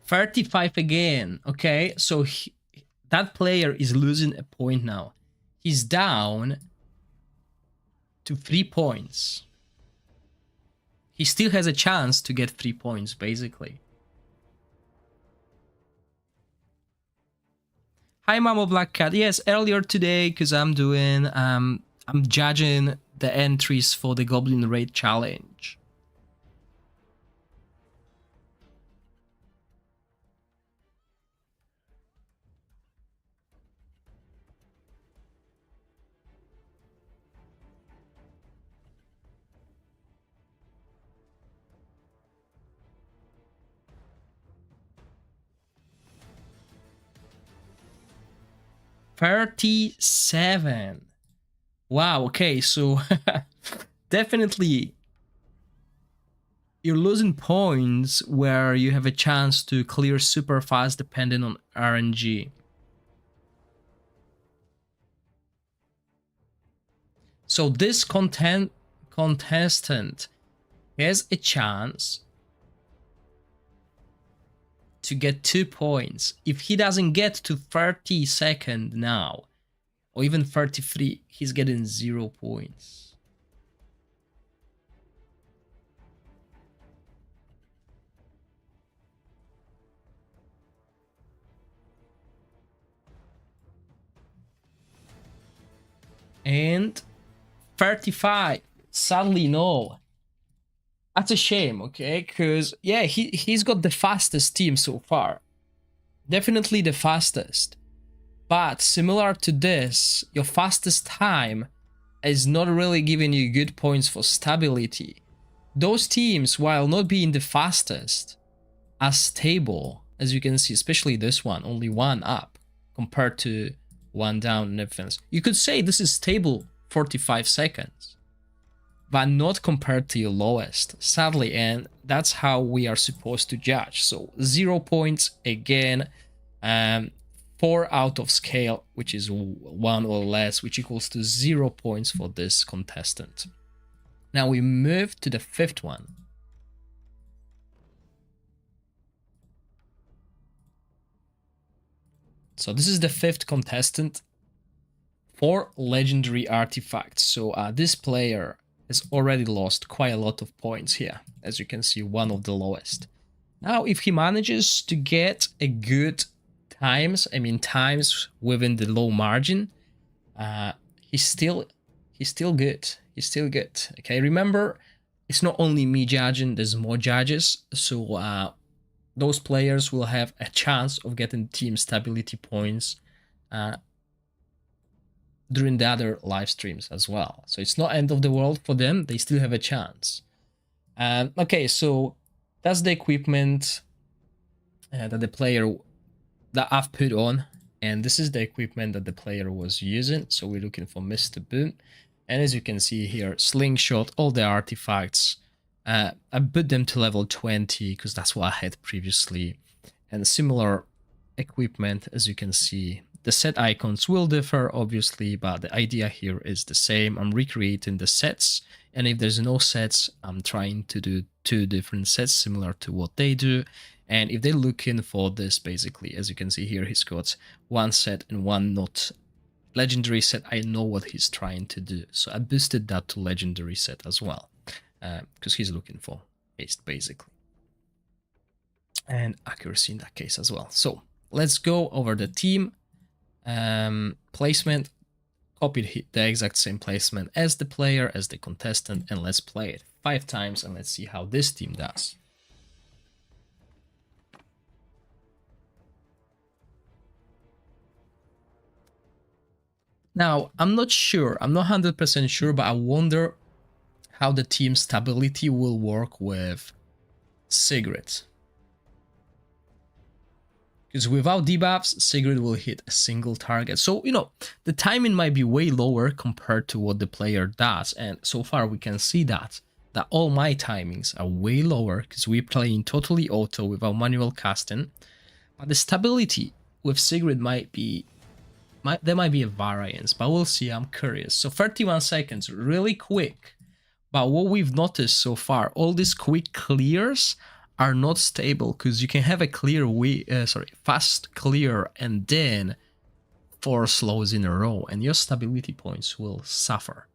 A: $35 again. Okay, so that player is losing a point now. He's down to 3 points. He still has a chance to get 3 points, basically. Hi, Mamo Black Cat. Yes, earlier today, because I'm judging the entries for the Goblin Raid Challenge. $37. Wow, okay, so definitely you're losing points where you have a chance to clear super fast depending on RNG. So this contestant has a chance to get 2 points. If he doesn't get to 32nd now, or even 33, he's getting 0 points. And 35, sadly no. That's a shame, okay? Because, yeah, he's got the fastest team so far. Definitely the fastest. But similar to this, your fastest time is not really giving you good points for stability. Those teams, while not being the fastest, are stable, as you can see, especially this one, only 1 up compared to 1 down and everything else. You could say this is stable 45 seconds. but not compared to your lowest, sadly, and that's how we are supposed to judge. So 0 points again, 4 out of scale, which is 1 or less, which equals to 0 points for this contestant. Now we move to the 5th one. So this is the 5th contestant for legendary artifacts. So this player has already lost quite a lot of points here. As you can see, one of the lowest. Now, if he manages to get a good times within the low margin, he's still good. He's still good. Okay, remember, it's not only me judging, there's more judges. So those players will have a chance of getting team stability points during the other live streams as well. So it's not end of the world for them. They still have a chance. Okay, so that's the equipment that the player that I've put on, and this is the equipment that the player was using. So we're looking for Mr. Boom, and as you can see here, slingshot, all the artifacts. I put them to level 20 because that's what I had previously, and similar equipment. As you can see, the set icons will differ obviously, but the idea here is the same. I'm recreating the sets, and if there's no sets, I'm trying to do 2 different sets similar to what they do. And if they're looking for this, basically, as you can see here, he's got 1 set and 1 not legendary set. I know what he's trying to do, so I boosted that to legendary set as well, because he's looking for haste basically, and accuracy in that case as well. So let's go over the team placement. Copied the exact same placement as the player, as the contestant, and let's play it 5 times and let's see how this team does. Now, I'm not sure, I'm not 100% sure, but I wonder how the team stability will work with Sigrid. Because without debuffs, Sigrid will hit a single target. So, you know, the timing might be way lower compared to what the player does. And so far we can see that all my timings are way lower because we're playing totally auto without manual casting. But the stability with Sigrid there might be a variance, but we'll see. I'm curious. So 31 seconds, really quick. But what we've noticed so far, all these quick clears are not stable, because you can have a fast clear and then 4 slows in a row, and your stability points will suffer.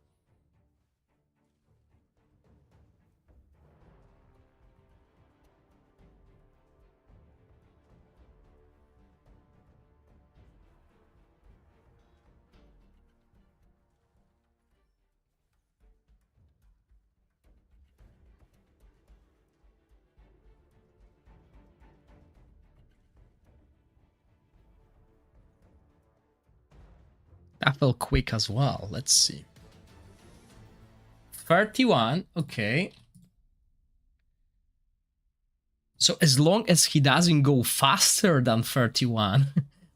A: That felt quick as well. Let's see. 31, okay. So as long as he doesn't go faster than 31,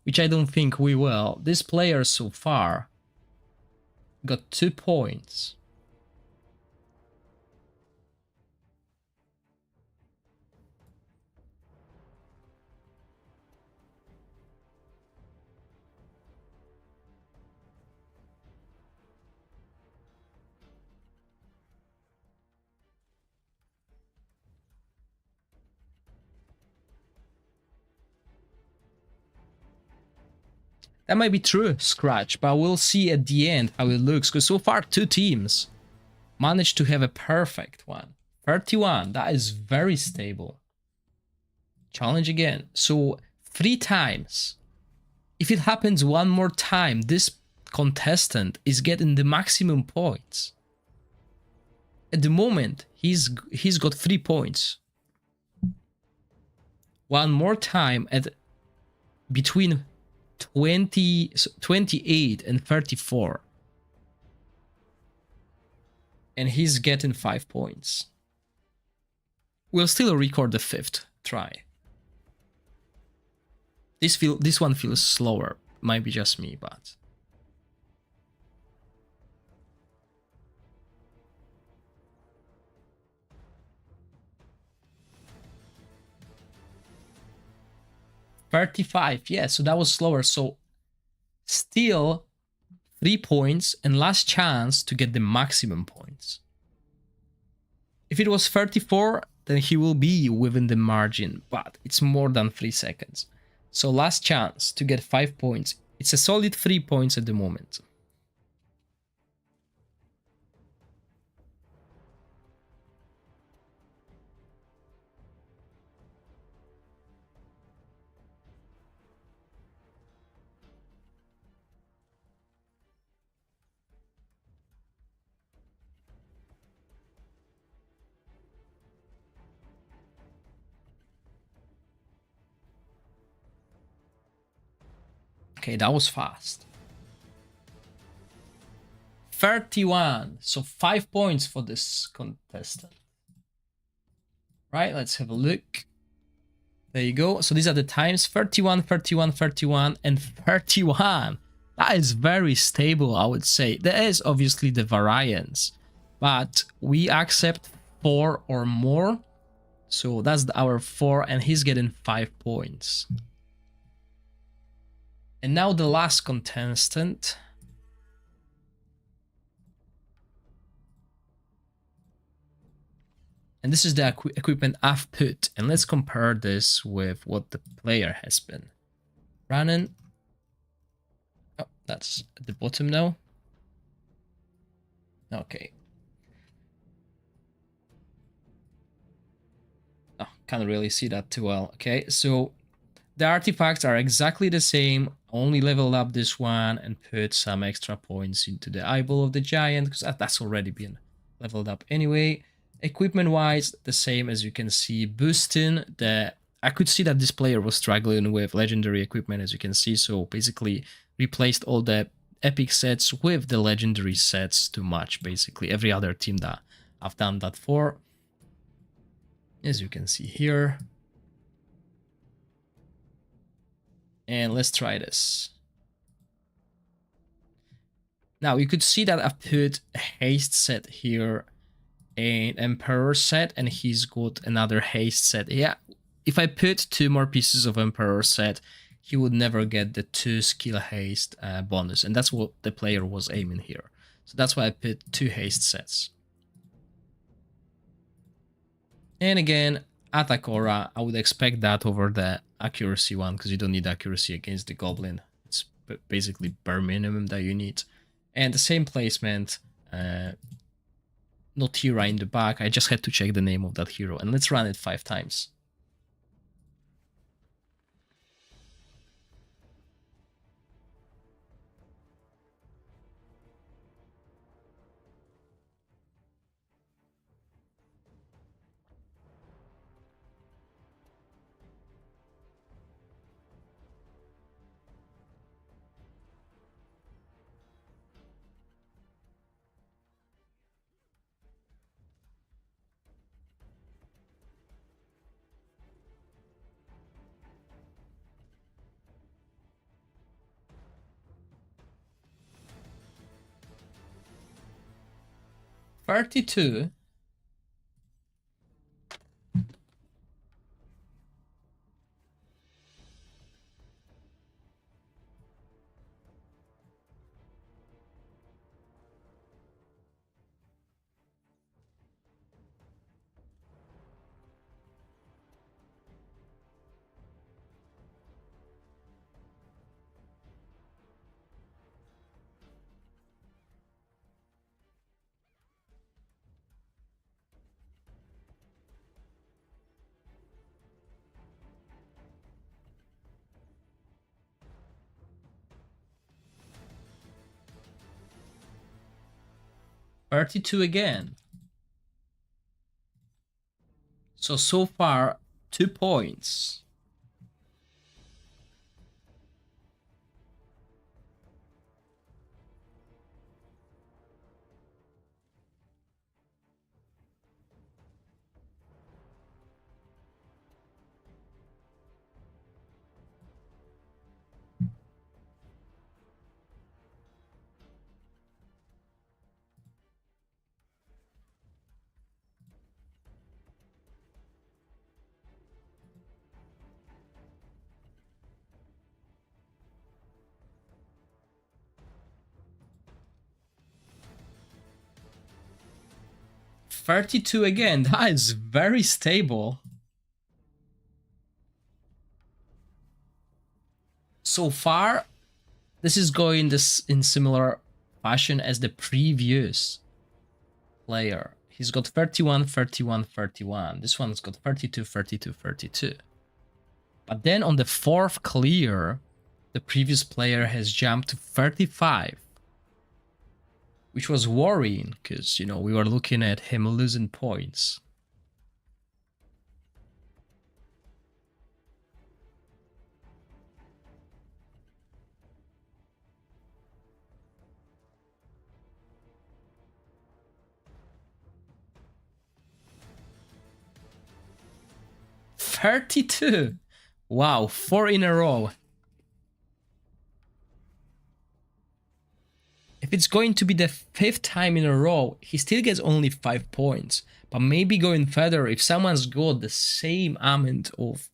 A: which I don't think we will, this player so far got 2 points. That might be true, Scratch, but we'll see at the end how it looks, because so far 2 teams managed to have a perfect one. 31, that is very stable. Challenge again. So 3 times. If it happens 1 more time, this contestant is getting the maximum points. At the moment, he's got 3 points. 1 more time at between 28 and 34, and he's getting 5 points. We'll still record the 5th try. This one feels slower. Might be just me, but 35. Yeah, so that was slower. So still 3 points and last chance to get the maximum points. If it was 34, then he will be within the margin, but it's more than 3 seconds. So last chance to get 5 points. It's a solid 3 points at the moment. Okay, that was fast. 31. So 5 points for this contestant. Right, let's have a look. There you go. So these are the times 31, 31, 31, and 31. That is very stable, I would say. There is obviously the variance, but we accept 4 or more. So that's our 4, and he's getting 5 points. And now the last contestant. And this is the equipment I've put. And let's compare this with what the player has been running. Oh, that's at the bottom now. Okay. Oh, can't really see that too well. Okay, so the artifacts are exactly the same. Only leveled up this one and put some extra points into the eyeball of the giant because that's already been leveled up anyway. Equipment wise, the same as you can see. Boosting I could see that this player was struggling with legendary equipment, as you can see. So basically replaced all the epic sets with the legendary sets to match basically every other team that I've done that for. As you can see here. And let's try this. Now you could see that I've put a haste set here, an Emperor set, and he's got another haste set. Yeah, if I put 2 more pieces of Emperor set, he would never get the 2 skill haste bonus, and that's what the player was aiming here. So that's why I put 2 haste sets. And again, attack aura, I would expect that over the accuracy one, because you don't need accuracy against the Goblin. It's basically bare minimum that you need. And the same placement, not Hera in the back. I just had to check the name of that hero. And let's run it 5 times. $32. $32 again. So far, 2 points. 32 again. That is very stable. So far, this is going in similar fashion as the previous player. He's got 31, 31, 31. This one's got 32, 32, 32. But then on the fourth clear, the previous player has jumped to 35. Which was worrying, because, you know, we were looking at him losing points. $32. Wow, 4 in a row. If it's going to be the 5th time in a row, he still gets only 5 points. But maybe going further, if someone's got the same amount of,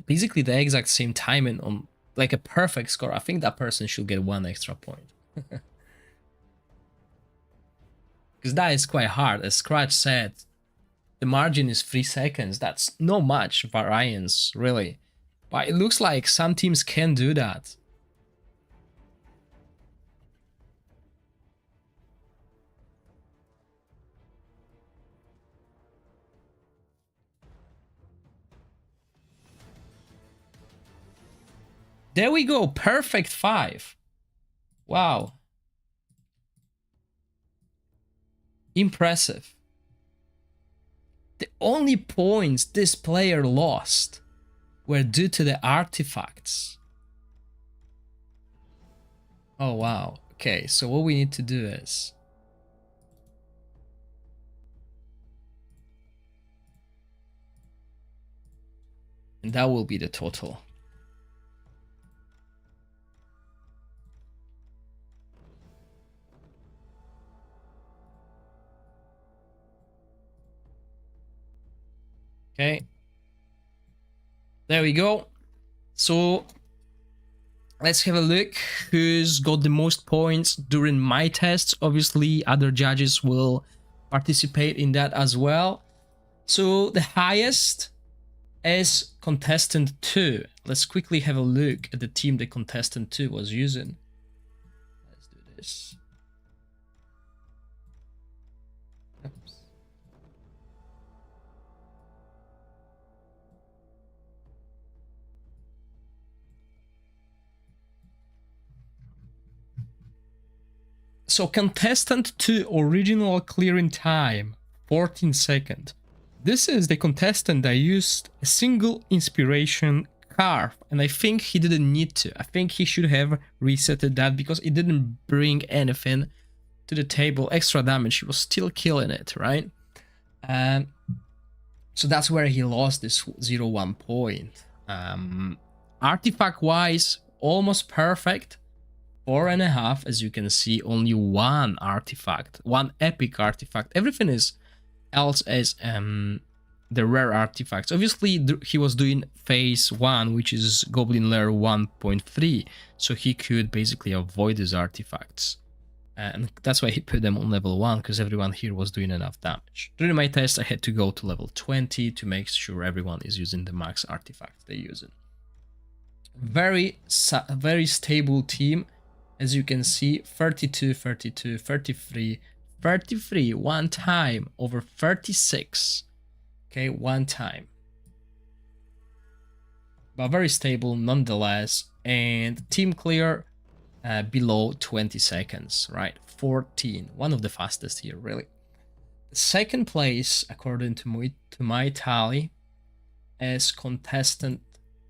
A: basically the exact same timing on like a perfect score, I think that person should get 1 extra point. Because that is quite hard. As Scratch said, the margin is 3 seconds. That's not much variance, really. But it looks like some teams can do that. There we go, perfect 5. Wow. Impressive. The only points this player lost were due to the artifacts. Oh wow. Okay, so what we need to do is... and that will be the total. Okay, there we go. So let's have a look who's got the most points during my tests. Obviously, other judges will participate in that as well. So the highest is contestant 2. Let's quickly have a look at the team the contestant 2 was using. Let's do this. So contestant 2 original clearing time 14 seconds. This is the contestant that used a single inspiration carve, and I think he didn't need to. I think he should have resetted that because it didn't bring anything to the table, extra damage. He was still killing it, right? So that's where he lost this 0-1 point. Artifact wise, almost perfect. 4.5, as you can see, only 1 artifact, 1 epic artifact. Everything else is the rare artifacts. Obviously, he was doing phase 1, which is Goblin Lair 1.3, so he could basically avoid these artifacts. And that's why he put them on level 1, because everyone here was doing enough damage. During my test, I had to go to level 20 to make sure everyone is using the max artifacts they're using. Very stable team. As you can see, 32, 32, 33, 33, 1 time, over 36. Okay, 1 time. But very stable nonetheless. And team clear below 20 seconds, right? 14, one of the fastest here, really. Second place, according to my tally, is contestant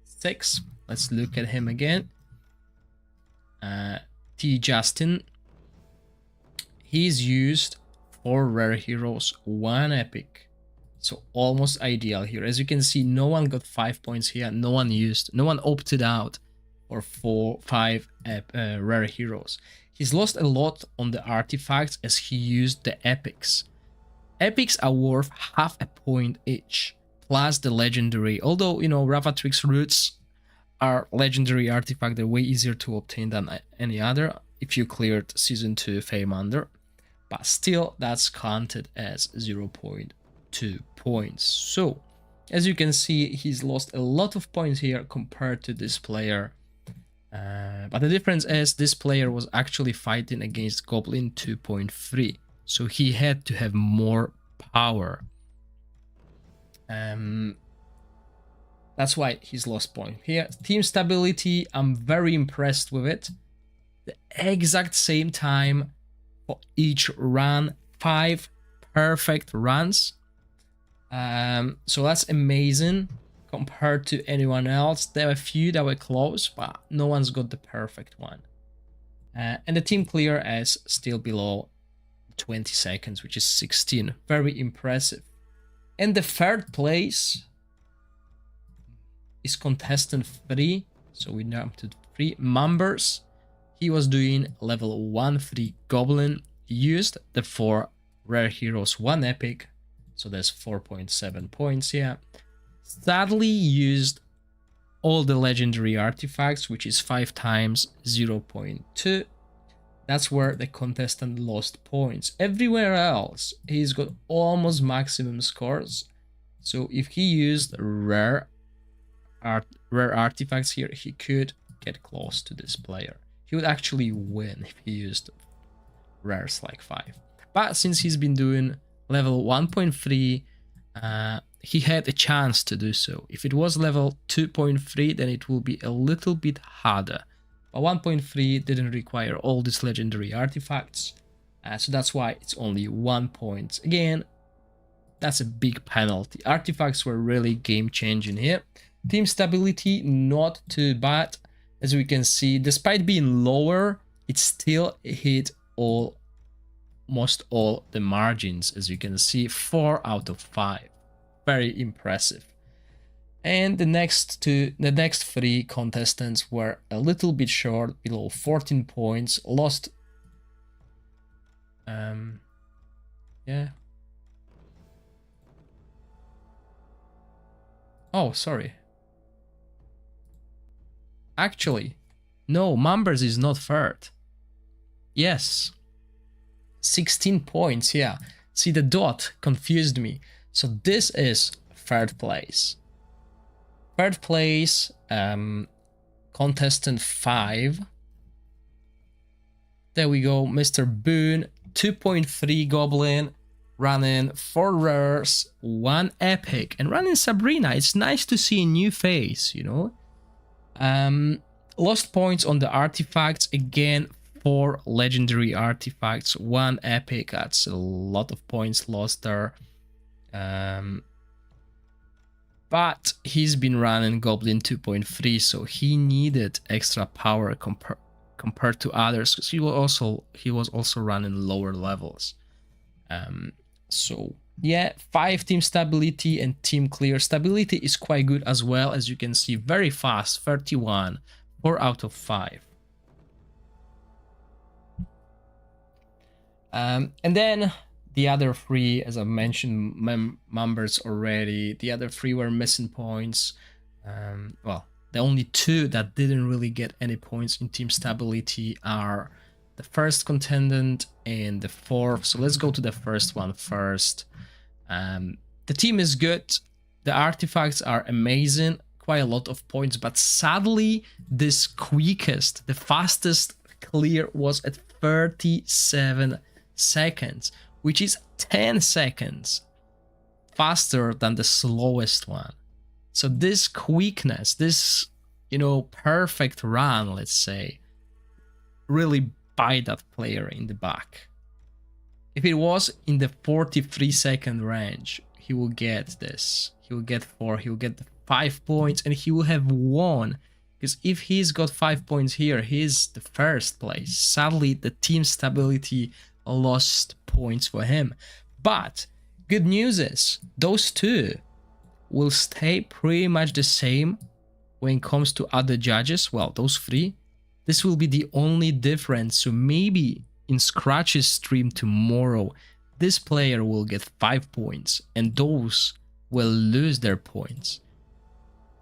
A: 6. Let's look at him again. T. Justin. He's used 4 rare heroes, 1 epic. So almost ideal here. As you can see, no one got 5 points here. No one opted out for 5 rare heroes. He's lost a lot on the artifacts as he used the epics. Epics are worth half a point each, plus the legendary. Although, you know, Ravatrix roots are legendary artifact, they're way easier to obtain than any other if you cleared Season 2 Fame Under. but still that's counted as 0.2 points. So as you can see, he's lost a lot of points here compared to this player. But the difference is this player was actually fighting against Goblin 2.3, so he had to have more power. That's why he's lost point. Here, team stability, I'm very impressed with it. The exact same time for each run, 5 perfect runs. So that's amazing compared to anyone else. There are a few that were close, but no one's got the perfect one. And the team clear is still below 20 seconds, which is 16. Very impressive. And the third place is contestant 3. So we now to 3 members. He was doing level 1-3 Goblin. He used the 4 rare heroes, 1 epic. So there's 4.7 points here. Sadly used all the legendary artifacts, which is 5 times 0.2. That's where the contestant lost points. Everywhere else, he's got almost maximum scores. So if he used rare artifacts here, he could get close to this player. He would actually win if he used rares like 5. But since he's been doing level 1.3, he had a chance to do so. If it was level 2.3, then it will be a little bit harder. But 1.3 didn't require all these legendary artifacts, so that's why it's only 1 point. Again, that's a big penalty. Artifacts were really game-changing here. Team stability, not too bad. As we can see, despite being lower, it still hit almost all the margins. As you can see, 4 out of 5. Very impressive. And the next 3 contestants were a little bit short, below 14 points, lost. Yeah. Oh, sorry. Actually, no, Mambers is not third. Yes. 16 points, yeah. See, the dot confused me. So this is third place. Third place, contestant 5. There we go, Mr. Boone, 2.3 Goblin, running 4 rares, 1 epic, and running Sabrina. It's nice to see a new face, you know. Lost points on the artifacts, again, 4 legendary artifacts, 1 epic. That's a lot of points lost there. But he's been running Goblin 2.3, so he needed extra power compared to others, because he was also running lower levels. So yeah, 5 team stability and team clear. Stability is quite good as well, as you can see, very fast, 31, 4 out of 5. And then the other 3, as I mentioned, members already, the other 3 were missing points. Well, the only 2 that didn't really get any points in team stability are the first contestant and the 4th. So let's go to the first one first. The team is good. The artifacts are amazing. Quite a lot of points, but sadly, this quickest, the fastest clear was at 37 seconds, which is 10 seconds faster than the slowest one. So this quickness, this, perfect run, let's say, really bite that player in the back. If it was in the 43-second range, he will get this. He will get 4, he will get 5 points, and he will have won. Because if he's got 5 points here, he's the first place. Sadly, the team stability lost points for him. But good news is, those 2 will stay pretty much the same when it comes to other judges. Well, those 3. This will be the only difference. So maybe in Scratch's stream tomorrow, this player will get 5 points and those will lose their points.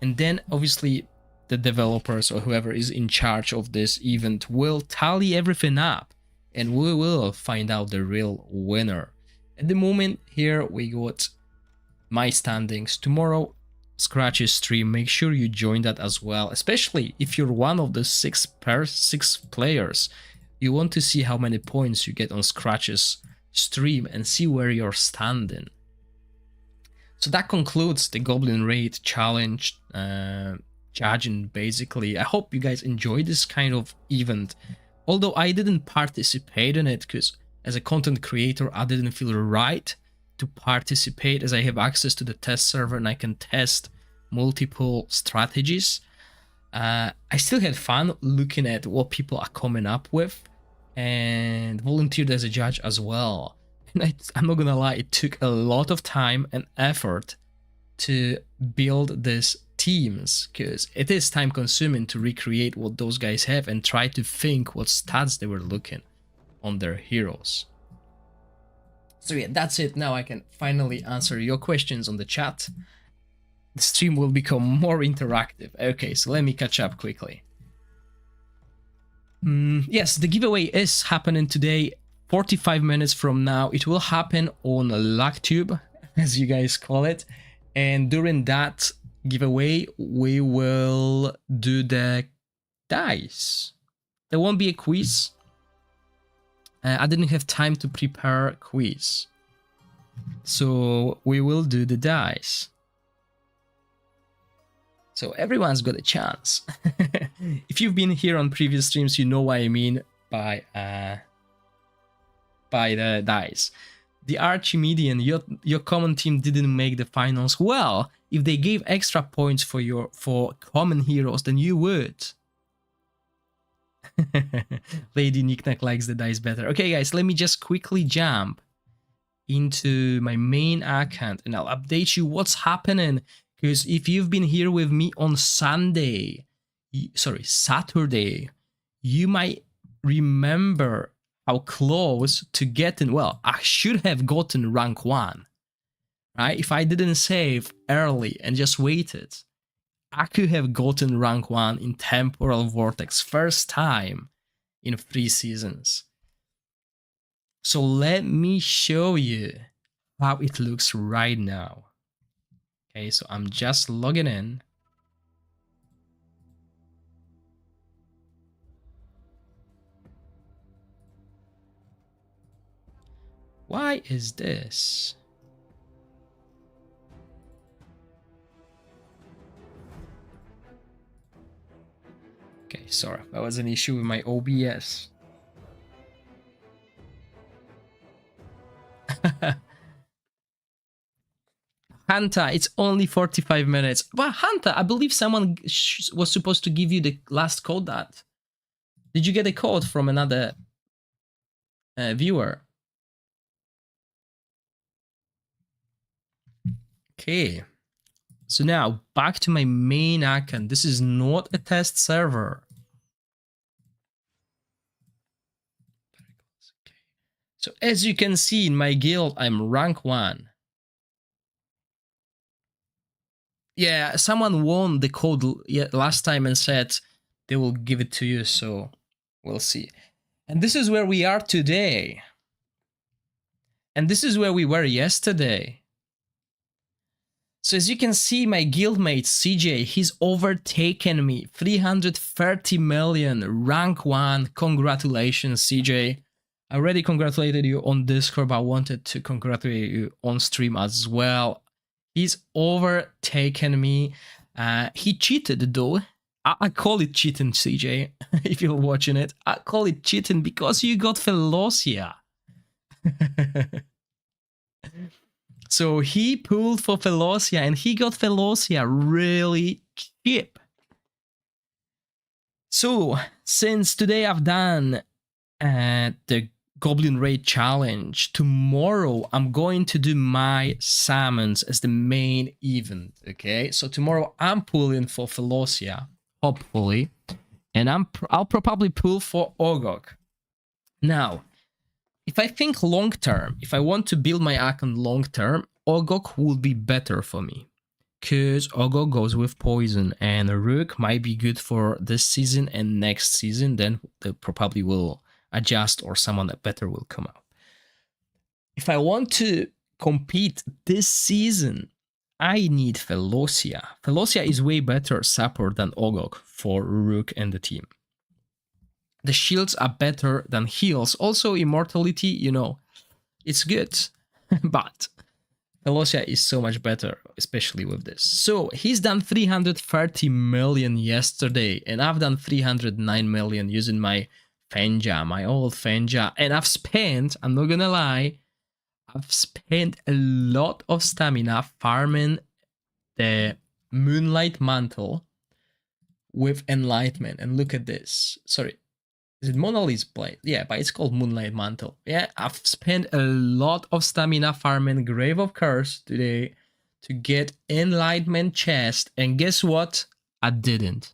A: And then obviously the developers or whoever is in charge of this event will tally everything up and we will find out the real winner. At the moment, here we got my standings. Tomorrow, Scratch's stream, make sure you join that as well, especially if you're one of the six players. You want to see how many points you get on Scratch's stream and see where you're standing. So that concludes the Goblin Raid challenge judging, basically. I hope you guys enjoyed this kind of event, although I didn't participate in it because as a content creator I didn't feel right to participate, as I have access to the test server and I can test multiple strategies. I still had fun looking at what people are coming up with and volunteered as a judge as well. And I'm not gonna lie, it took a lot of time and effort to build these teams, because it is time consuming to recreate what those guys have and try to think what stats they were looking on their heroes. So yeah, that's it. Now I can finally answer your questions on the chat. The stream will become more interactive. Okay, so let me catch up quickly. Yes, the giveaway is happening today, 45 minutes from now. It will happen on LuckTube, as you guys call it. And during that giveaway, we will do the dice. There won't be a quiz. I didn't have time to prepare a quiz. So we will do the dice. So everyone's got a chance. If you've been here on previous streams, you know what I mean by the dice. The Archimedean, your common team didn't make the finals. Well, if they gave extra points for common heroes, then you would. Lady Knickknack likes the dice better. Okay, guys, let me just quickly jump into my main account and I'll update you what's happening. Because if you've been here with me on Saturday, you might remember how close to getting, well, I should have gotten rank 1, right? If I didn't save early and just waited, I could have gotten rank 1 in Temporal Vortex, first time in 3 seasons. So let me show you how it looks right now. Okay, so I'm just logging in. Why is this? Okay, sorry, that was an issue with my OBS. Hunter, it's only 45 minutes. Well, Hunter, I believe someone was supposed to give you the last code that. Did you get a code from another viewer? Okay. So now, back to my main account. This is not a test server. Okay. So as you can see in my guild, I'm rank 1. Yeah, someone won the code last time and said they will give it to you, so we'll see. And this is where we are today. And this is where we were yesterday. So as you can see, my guildmate CJ, he's overtaken me. 330 million, rank 1. Congratulations, CJ. I already congratulated you on Discord, but I wanted to congratulate you on stream as well. He's overtaken me. He cheated though. I call it cheating, CJ, if you're watching it. I call it cheating because you got Velocia. So he pulled for Velocia and he got Velocia really cheap. So since today I've done the Goblin Raid challenge, tomorrow I'm going to do my summons as the main event. Okay, so tomorrow I'm pulling for Velocia, hopefully, and I'll probably pull for Ogok. Now, if I think long term, if I want to build my account long term, Ogok will be better for me, because Ogok goes with poison, and Rook might be good for this season and next season. Then they probably will adjust or someone that better will come out. If I want to compete this season, I need Velocia. Velocia is way better support than Ogok for Rook and the team. The shields are better than heals. Also, immortality, you know, it's good, but Velocia is so much better, especially with this. So he's done 330 million yesterday, and I've done 309 million using my Fenja, my old Fenja, and I've spent, I'm not gonna lie, I've spent a lot of stamina farming the Moonlight Mantle with Enlightenment. And look at this. Sorry, is it Mona Lisa's Blade? Yeah, but it's called Moonlight Mantle. Yeah, I've spent a lot of stamina farming Grave of Curse today to get Enlightenment chest. And guess what? I didn't.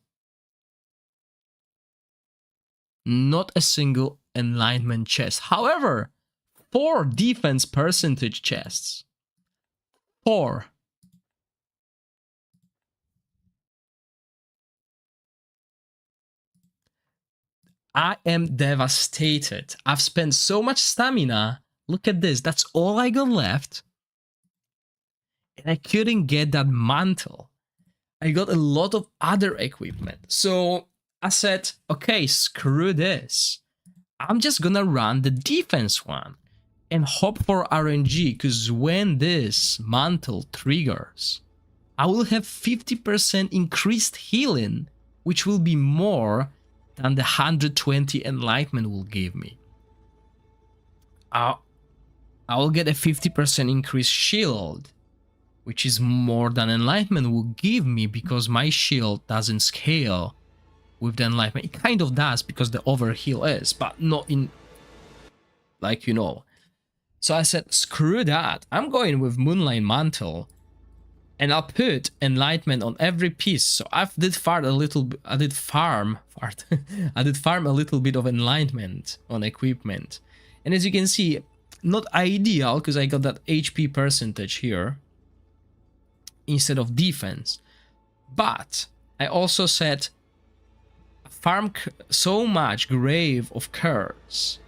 A: Not a single Enlightenment chest. However, 4 defense percentage chests. 4. I am devastated. I've spent so much stamina. Look at this. That's all I got left. And I couldn't get that mantle. I got a lot of other equipment. So I said, okay, screw this. I'm just gonna run the defense one and hope for RNG, because when this mantle triggers, I will have 50% increased healing, which will be more than the 120 enlightenment will give me. I will get a 50% increased shield, which is more than enlightenment will give me, because my shield doesn't scale with the enlightenment. It kind of does because the overheal is, but not in, like, you know. So I said, screw that. I'm going with Moonlight Mantle, and I'll put enlightenment on every piece. So I did farm a little. I did farm a little bit of enlightenment on equipment, and as you can see, not ideal because I got that HP percentage here instead of defense. But I also said farm so much Grave of Curse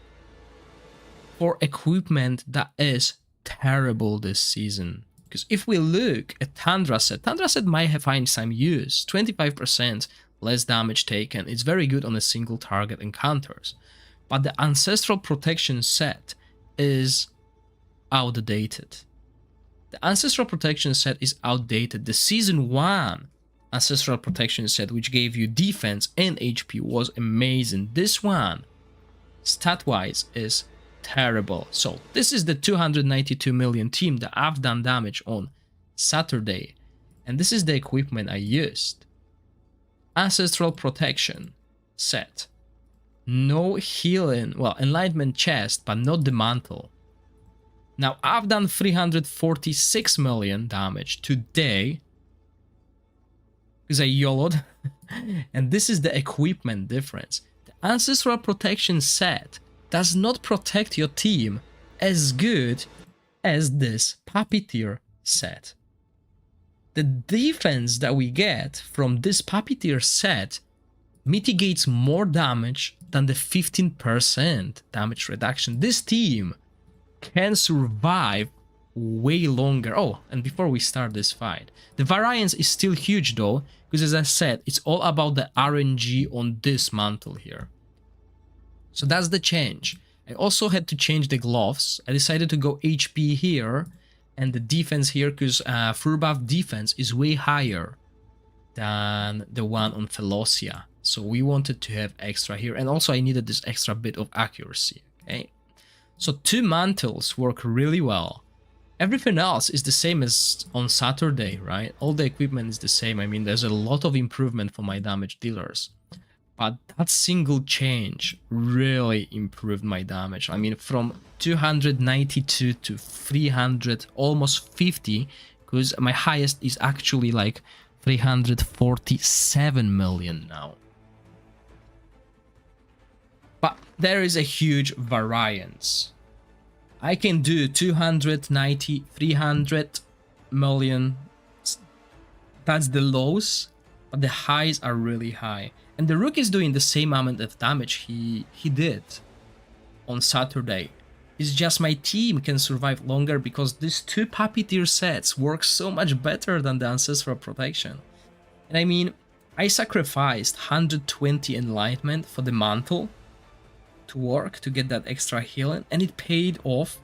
A: for equipment that is terrible this season. Because if we look at Tundra set might have find some use. 25% less damage taken. It's very good on a single target encounters. But the Ancestral Protection set is outdated. The Ancestral Protection set is outdated. The Season 1 Ancestral Protection set, which gave you defense and HP, was amazing. This one, stat-wise, is terrible. So this is the 292 million team that I've done damage on Saturday, and this is the equipment I used. Ancestral Protection set, no healing, well, enlightenment chest, but not the mantle. Now I've done 346 million damage today because I YOLO'd and this is the equipment difference. The Ancestral Protection set does not protect your team as good as this Puppeteer set. The defense that we get from this Puppeteer set mitigates more damage than the 15% damage reduction. This team can survive way longer. Oh, and before we start this fight, the variance is still huge though, because as I said, it's all about the RNG on this mantle here. So that's the change. I also had to change the gloves. I decided to go HP here and the defense here, because full buff defense is way higher than the one on Velocia. So we wanted to have extra here, and also I needed this extra bit of accuracy. Okay, so 2 mantles work really well. Everything else is the same as on Saturday, right? All the equipment is the same. I mean, there's a lot of improvement for my damage dealers. But that single change really improved my damage. I mean, from 292 to 300, almost 50, because my highest is actually like 347 million now. But there is a huge variance. I can do 290, 300 million. That's the lows, but the highs are really high. And the Rook is doing the same amount of damage he did. on Saturday. It's just my team can survive longer because these two puppy tier sets work so much better than the Ancestral Protection. And I mean, I sacrificed 120 Enlightenment for the Mantle to work to get that extra healing, and it paid off.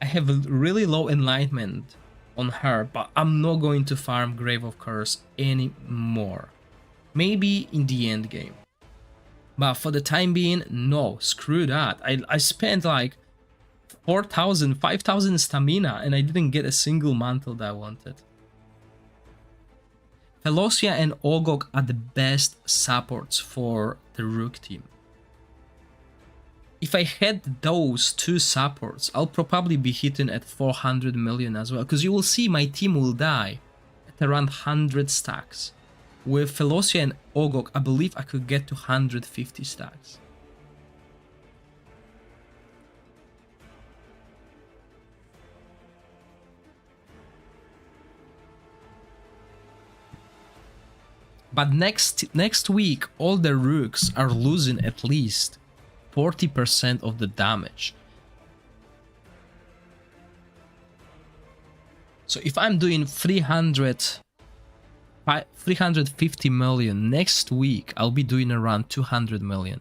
A: I have a really low Enlightenment on her, but I'm not going to farm Grave of Curse anymore. Maybe in the end game. But for the time being, no, screw that. I spent like 4,000, 5,000 stamina and I didn't get a single mantle that I wanted. Velocia and Ogok are the best supports for the Rook team. If I had those two supports, I'll probably be hitting at 400 million as well, because you will see my team will die at around 100 stacks. With Velocia and Ogok, I believe I could get to 150 stacks. But next week, all the Rooks are losing at least 40% of the damage. So if I'm doing 350 million next week, I'll be doing around 200 million.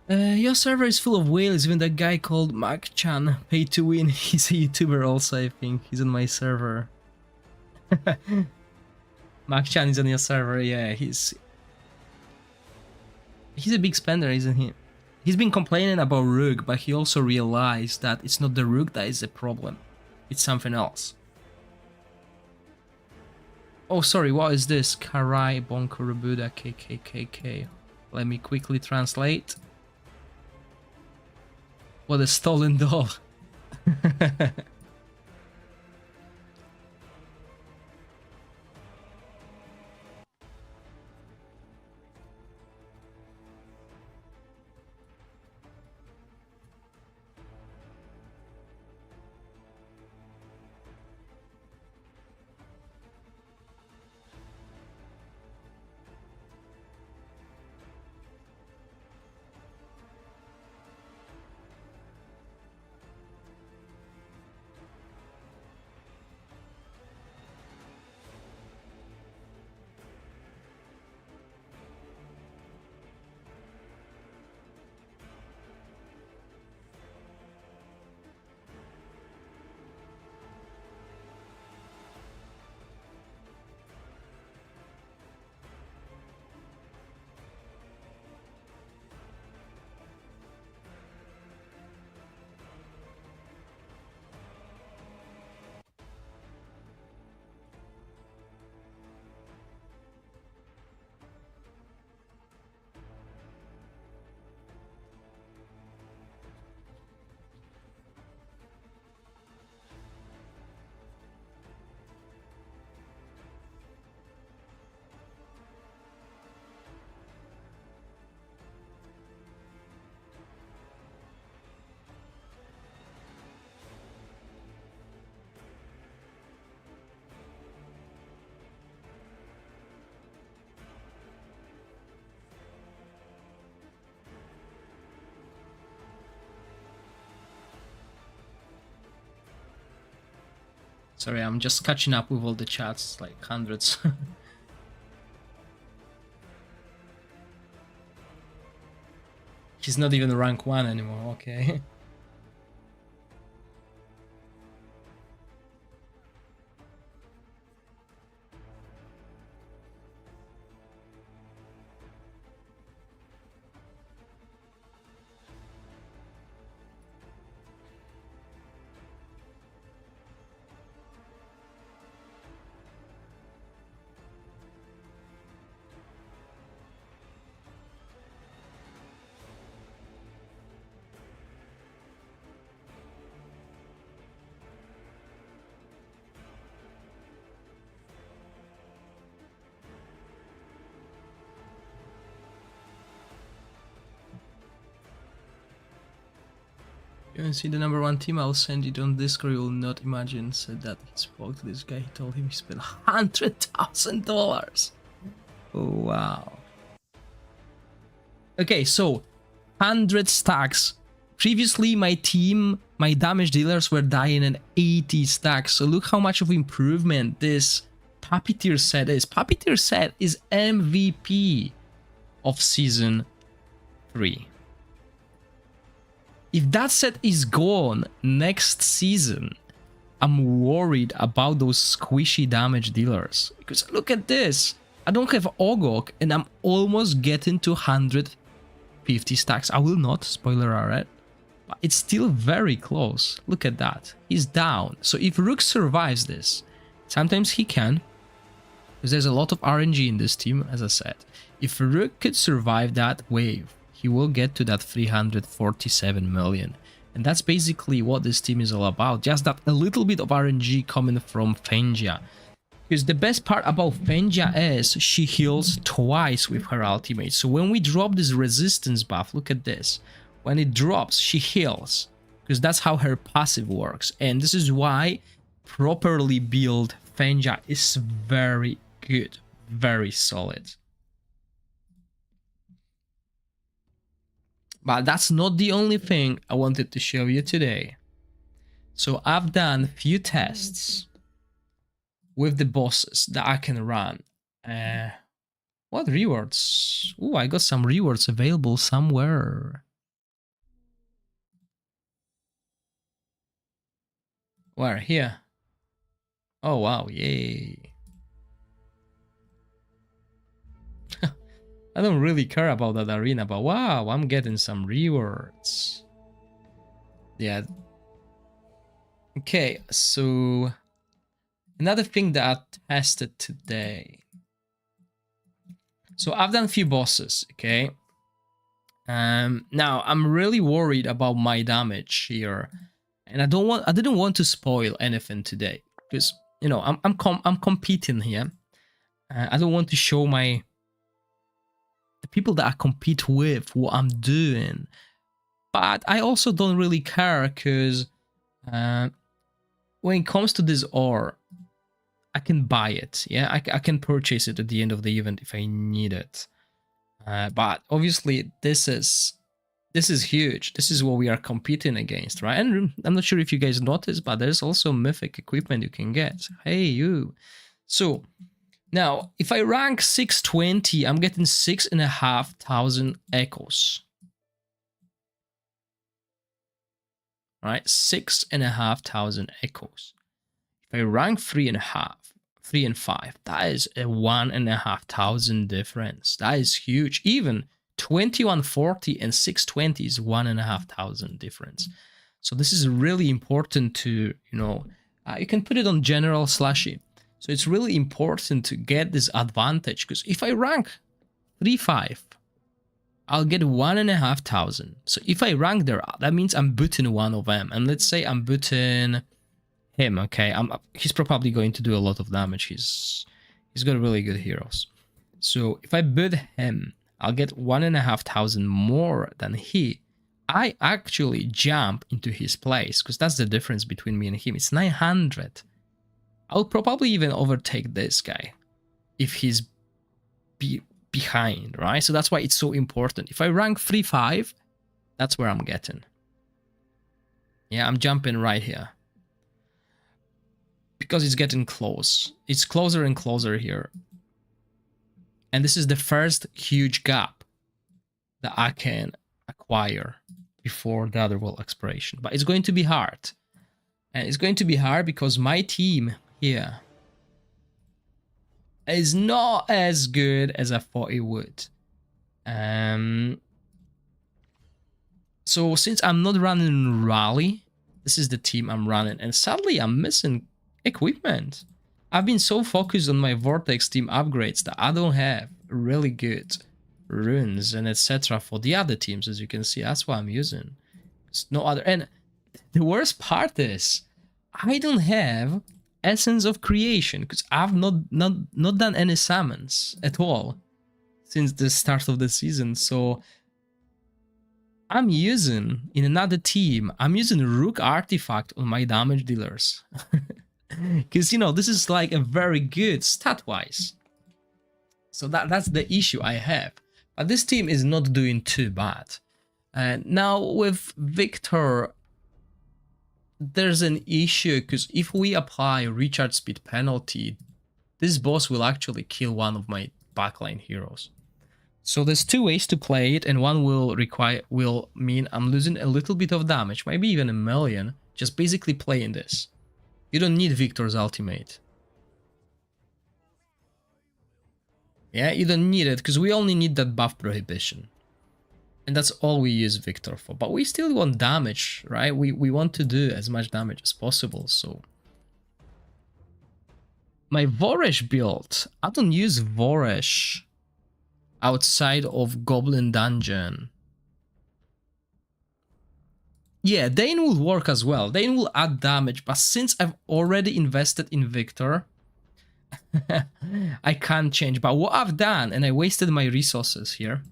A: Your server is full of whales, even that guy called Mac-chan, pay to win. He's a YouTuber also, I think. He's on my server. Mac-chan is on your server, yeah, he's a big spender, isn't he? He's been complaining about Rook, but he also realized that it's not the Rook that is the problem. It's something else. Oh, sorry, what is this? Karai Bonkurubuda KKKK. Let me quickly translate. What a stolen doll. Sorry, I'm just catching up with all the chats, like hundreds. He's not even rank 1 anymore, okay. You can see the number 1 team, I'll send it on Discord, you will not imagine. Said that he spoke to this guy, he told him he spent $100,000. Oh, wow. Okay, so 100 stacks. Previously, my team, my damage dealers were dying in 80 stacks. So look how much of improvement this Puppeteer set is. Puppeteer set is MVP of Season 3. If that set is gone next season, I'm worried about those squishy damage dealers. Because look at this. I don't have Ogok and I'm almost getting to 150 stacks. I will not, spoiler alert. But it's still very close. Look at that. He's down. So if Rook survives this, sometimes he can. Because there's a lot of RNG in this team, as I said. If Rook could survive that wave, he will get to that 347 million. And that's basically what this team is all about. Just that a little bit of RNG coming from Fenja. Because the best part about Fenja is she heals twice with her ultimate. So when we drop this resistance buff, look at this. When it drops, she heals. Because that's how her passive works. And this is why properly built Fenja is very good. Very solid. But that's not the only thing I wanted to show you today. So I've done a few tests with the bosses that I can run. What rewards? Oh, I got some rewards available somewhere. Where? Here. Oh, wow. Yay. I don't really care about that arena, but wow, I'm getting some rewards. Yeah. Okay, so another thing that I tested today. So I've done a few bosses, okay? Now I'm really worried about my damage here, and I didn't want to spoil anything today because you know I'm competing here. I don't want to show the people that I compete with what I'm doing, but I also don't really care because when it comes to this ore, I can buy it. Yeah, I can purchase it at the end of the event if I need it. But obviously this is huge. This is what we are competing against, right? And I'm not sure if you guys noticed, but there's also mythic equipment you can get. Hey, you. So now, if I rank 620, I'm getting 6,500 echoes. Right, 6,500 echoes. If I rank 3.5, 3 and 5, that is a 1,500 difference. That is huge. Even 2140 and 620 is 1,500 difference. So this is really important to, you know, you can put it on general slashy. So it's really important to get this advantage, because if I rank 3-5, I'll get 1,500. So if I rank there, that means I'm booting one of them. And let's say I'm booting him, okay? He's probably going to do a lot of damage. He's got really good heroes. So if I boot him, I'll get 1,500 more than he. I actually jump into his place, because that's the difference between me and him. It's 900. I'll probably even overtake this guy if he's behind, right? So that's why it's so important. If I rank 3-5, that's where I'm getting. Yeah, I'm jumping right here. because it's getting close. It's closer and closer here. And this is the first huge gap that I can acquire before the other world expiration. But it's going to be hard. And it's going to be hard because my team here is not as good as I thought it would. So since I'm not running Rally, this is the team I'm running. And sadly, I'm missing equipment. I've been so focused on my Vortex team upgrades that I don't have really good runes and etc. for the other teams. As you can see, that's what I'm using. There's no other. And the worst part is I don't have Essence of Creation because I've not done any summons at all since the start of the season. So I'm using, in another team, I'm using Rook Artifact on my damage dealers. Because, you know, this is like a very good stat-wise. So that's the issue I have. But this team is not doing too bad. And now with Victor, there's an issue because if we apply recharge speed penalty, this boss will actually kill one of my backline heroes. So there's two ways to play it, and one will mean I'm losing a little bit of damage, maybe even a million, just basically playing this. You don't need Victor's ultimate. Yeah, you don't need it, because we only need that buff prohibition. And that's all we use Victor for. But we still want damage, right? We want to do as much damage as possible, so... My Voresh build, I don't use Voresh outside of Goblin Dungeon. Yeah, Dane will work as well. Dane will add damage, but since I've already invested in Victor, I can't change. But what I've done, and I wasted my resources here,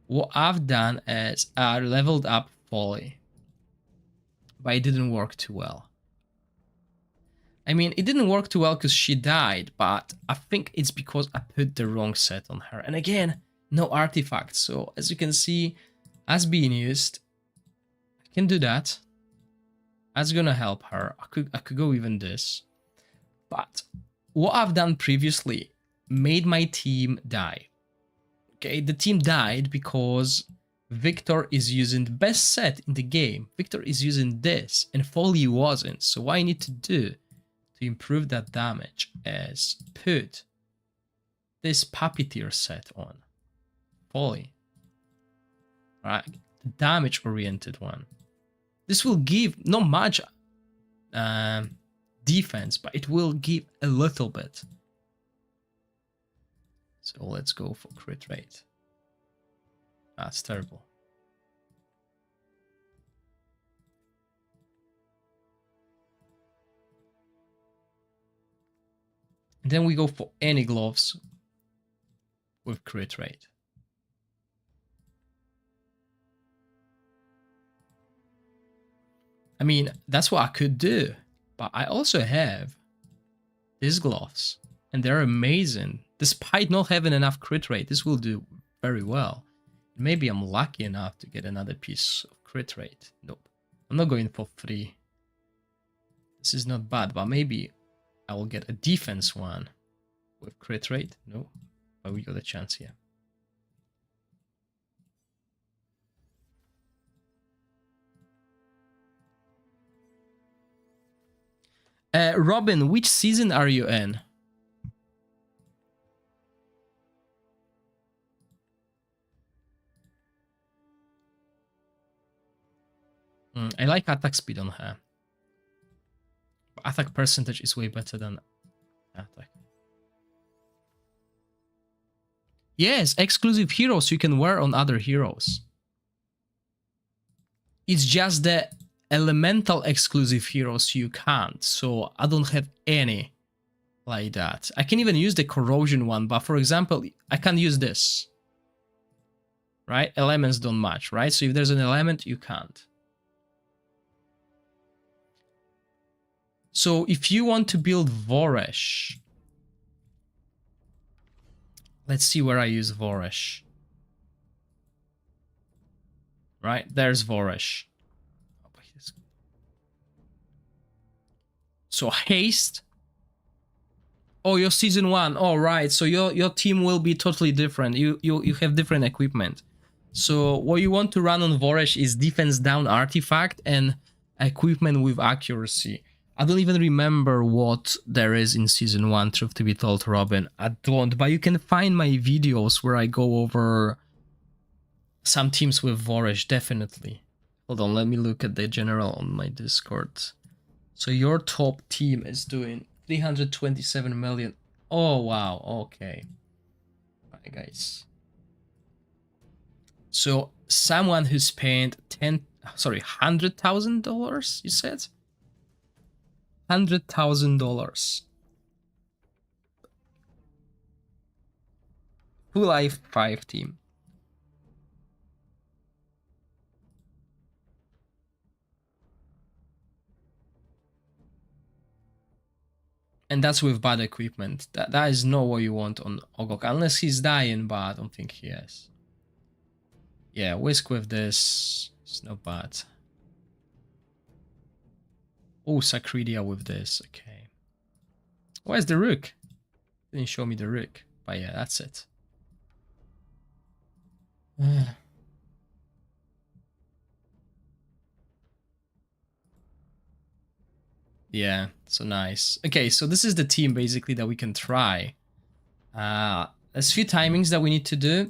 A: what I've done is I leveled up Folly, but it didn't work too well. I mean, it didn't work too well because she died, but I think it's because I put the wrong set on her. And again, no artifacts. So as you can see, as being used, I can do that. That's gonna help her. I could go even this. But what I've done previously made my team die. Okay, the team died because Victor is using the best set in the game. Victor is using this, and Foley wasn't. So what I need to do to improve that damage is put this Puppeteer set on. Foley. Alright, the damage-oriented one. This will give not much defense, but it will give a little bit. So let's go for crit rate. That's terrible. And then we go for any gloves with crit rate. I mean, that's what I could do, but I also have these gloves, and they're amazing. Despite not having enough crit rate, this will do very well. Maybe I'm lucky enough to get another piece of crit rate. Nope, I'm not going for 3. This is not bad, but maybe I will get a defense one with crit rate. No, but we got a chance here. Robin, which season are you in? I like attack speed on her. Attack percentage is way better than attack. Yes, exclusive heroes you can wear on other heroes. It's just the elemental exclusive heroes you can't, so I don't have any like that. I can even use the corrosion one, but for example, I can't use this. Right? Elements don't match, right? So if there's an element, you can't. So if you want to build Voresh, let's see where I use Voresh. Right, there's Voresh. So haste. Oh, your season 1. All right. So your team will be totally different. You have different equipment. So what you want to run on Voresh is defense down artifact and equipment with accuracy. I don't even remember what there is in season 1, truth to be told, Robin. I don't, but you can find my videos where I go over some teams with Voresh, definitely. Hold on, let me look at the general on my Discord. So your top team is doing 327 million. Oh, wow. Okay. All right, guys. So someone who spent $100,000, you said? $100,000. Full Life 5 team. And that's with bad equipment. That is not what you want on Ogok, unless he's dying, but I don't think he is. Yeah, Whisk with this. It's not bad. Oh, Sacridia with this. Okay. Where's the Rook? Didn't show me the Rook. But yeah, that's it. Yeah, so nice. Okay, so this is the team basically that we can try. There's a few timings that we need to do.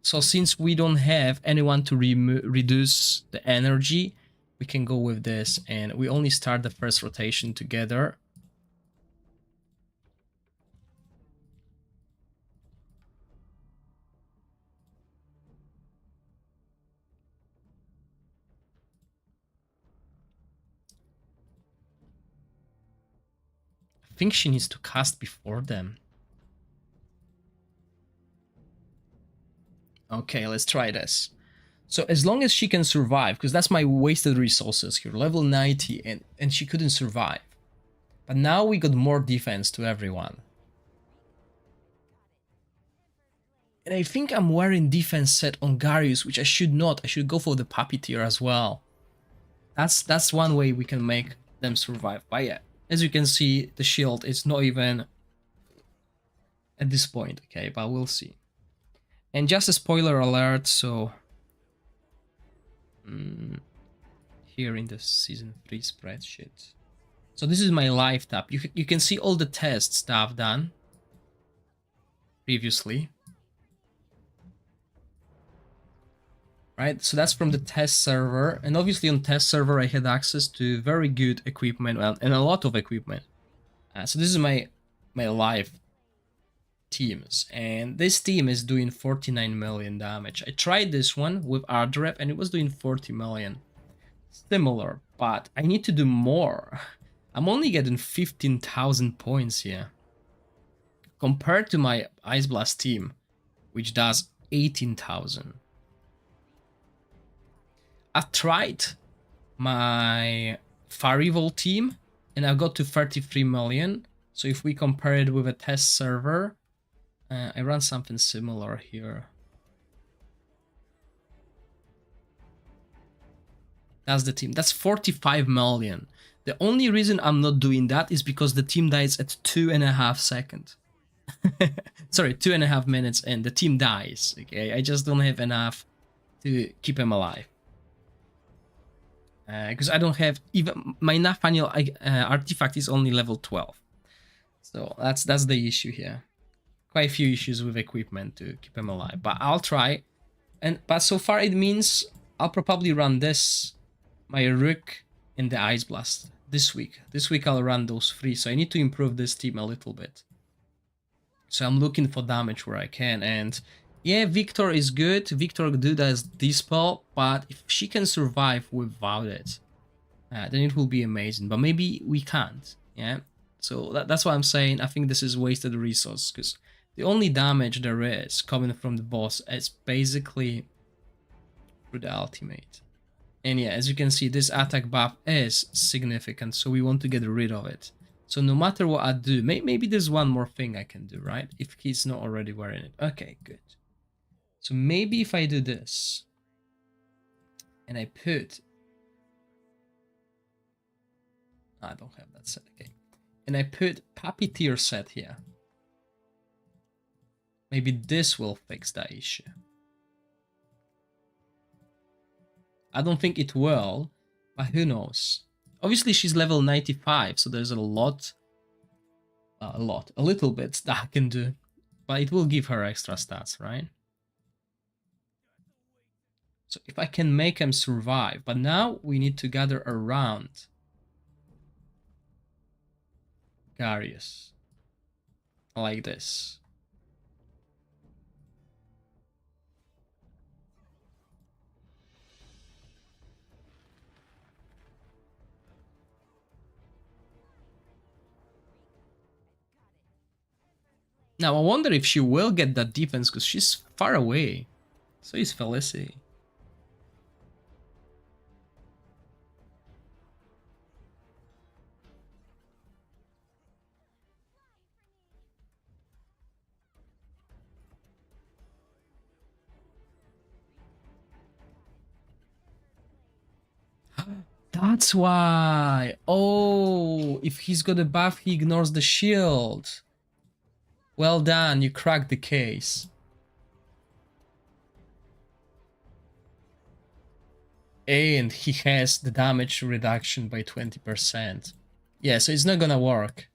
A: So since we don't have anyone to reduce the energy, we can go with this, and we only start the first rotation together. I think she needs to cast before them. Okay, let's try this. So as long as she can survive, because that's my wasted resources here, level 90, and she couldn't survive. But now we got more defense to everyone. And I think I'm wearing defense set on Garius, which I should not. I should go for the puppy tier as well. That's one way we can make them survive. But yeah, as you can see, the shield is not even at this point, okay, but we'll see. And just a spoiler alert, so here in the season 3 spreadsheet. So this is my live tab. You can see all the tests that I've done previously. Right, so that's from the test server, and obviously on test server I had access to very good equipment and a lot of equipment. So this is my live teams, and this team is doing 49 million damage. I tried this one with Ardrep and it was doing 40 million. Similar, but I need to do more. I'm only getting 15,000 points here compared to my Ice Blast team, which does 18,000. I've tried my Farival team and I got to 33 million. So if we compare it with a test server, I run something similar here. That's the team. That's 45 million. The only reason I'm not doing that is because the team dies at 2.5 seconds. Sorry, 2.5 minutes and the team dies. Okay, I just don't have enough to keep him alive. Because I don't have even my Nathaniel artifact is only level 12. So that's the issue here. Quite a few issues with equipment to keep him alive, but I'll try. But so far it means I'll probably run this, my Rook, and the Ice Blast this week. This week I'll run those 3, so I need to improve this team a little bit. So I'm looking for damage where I can, and yeah, Victor is good. Victor does Dispel, but if she can survive without it, then it will be amazing. But maybe we can't, yeah? So that's why I'm saying I think this is wasted resource, because the only damage there is coming from the boss is basically through the ultimate. And yeah, as you can see, this attack buff is significant, so we want to get rid of it. So no matter what I do, maybe there's one more thing I can do, right? If he's not already wearing it. Okay, good. So maybe if I do this, and I put I don't have that set, okay. And I put Puppeteer set here. Maybe this will fix that issue. I don't think it will, but who knows. Obviously she's level 95, so there's a little bit that I can do. But it will give her extra stats, right? So if I can make him survive, but now we need to gather around Garius. Like this. Now I wonder if she will get that defense because she's far away. So is Felicity. That's why. Oh, if he's got a buff, he ignores the shield. Well done, you cracked the case. And he has the damage reduction by 20%. Yeah, so it's not gonna work.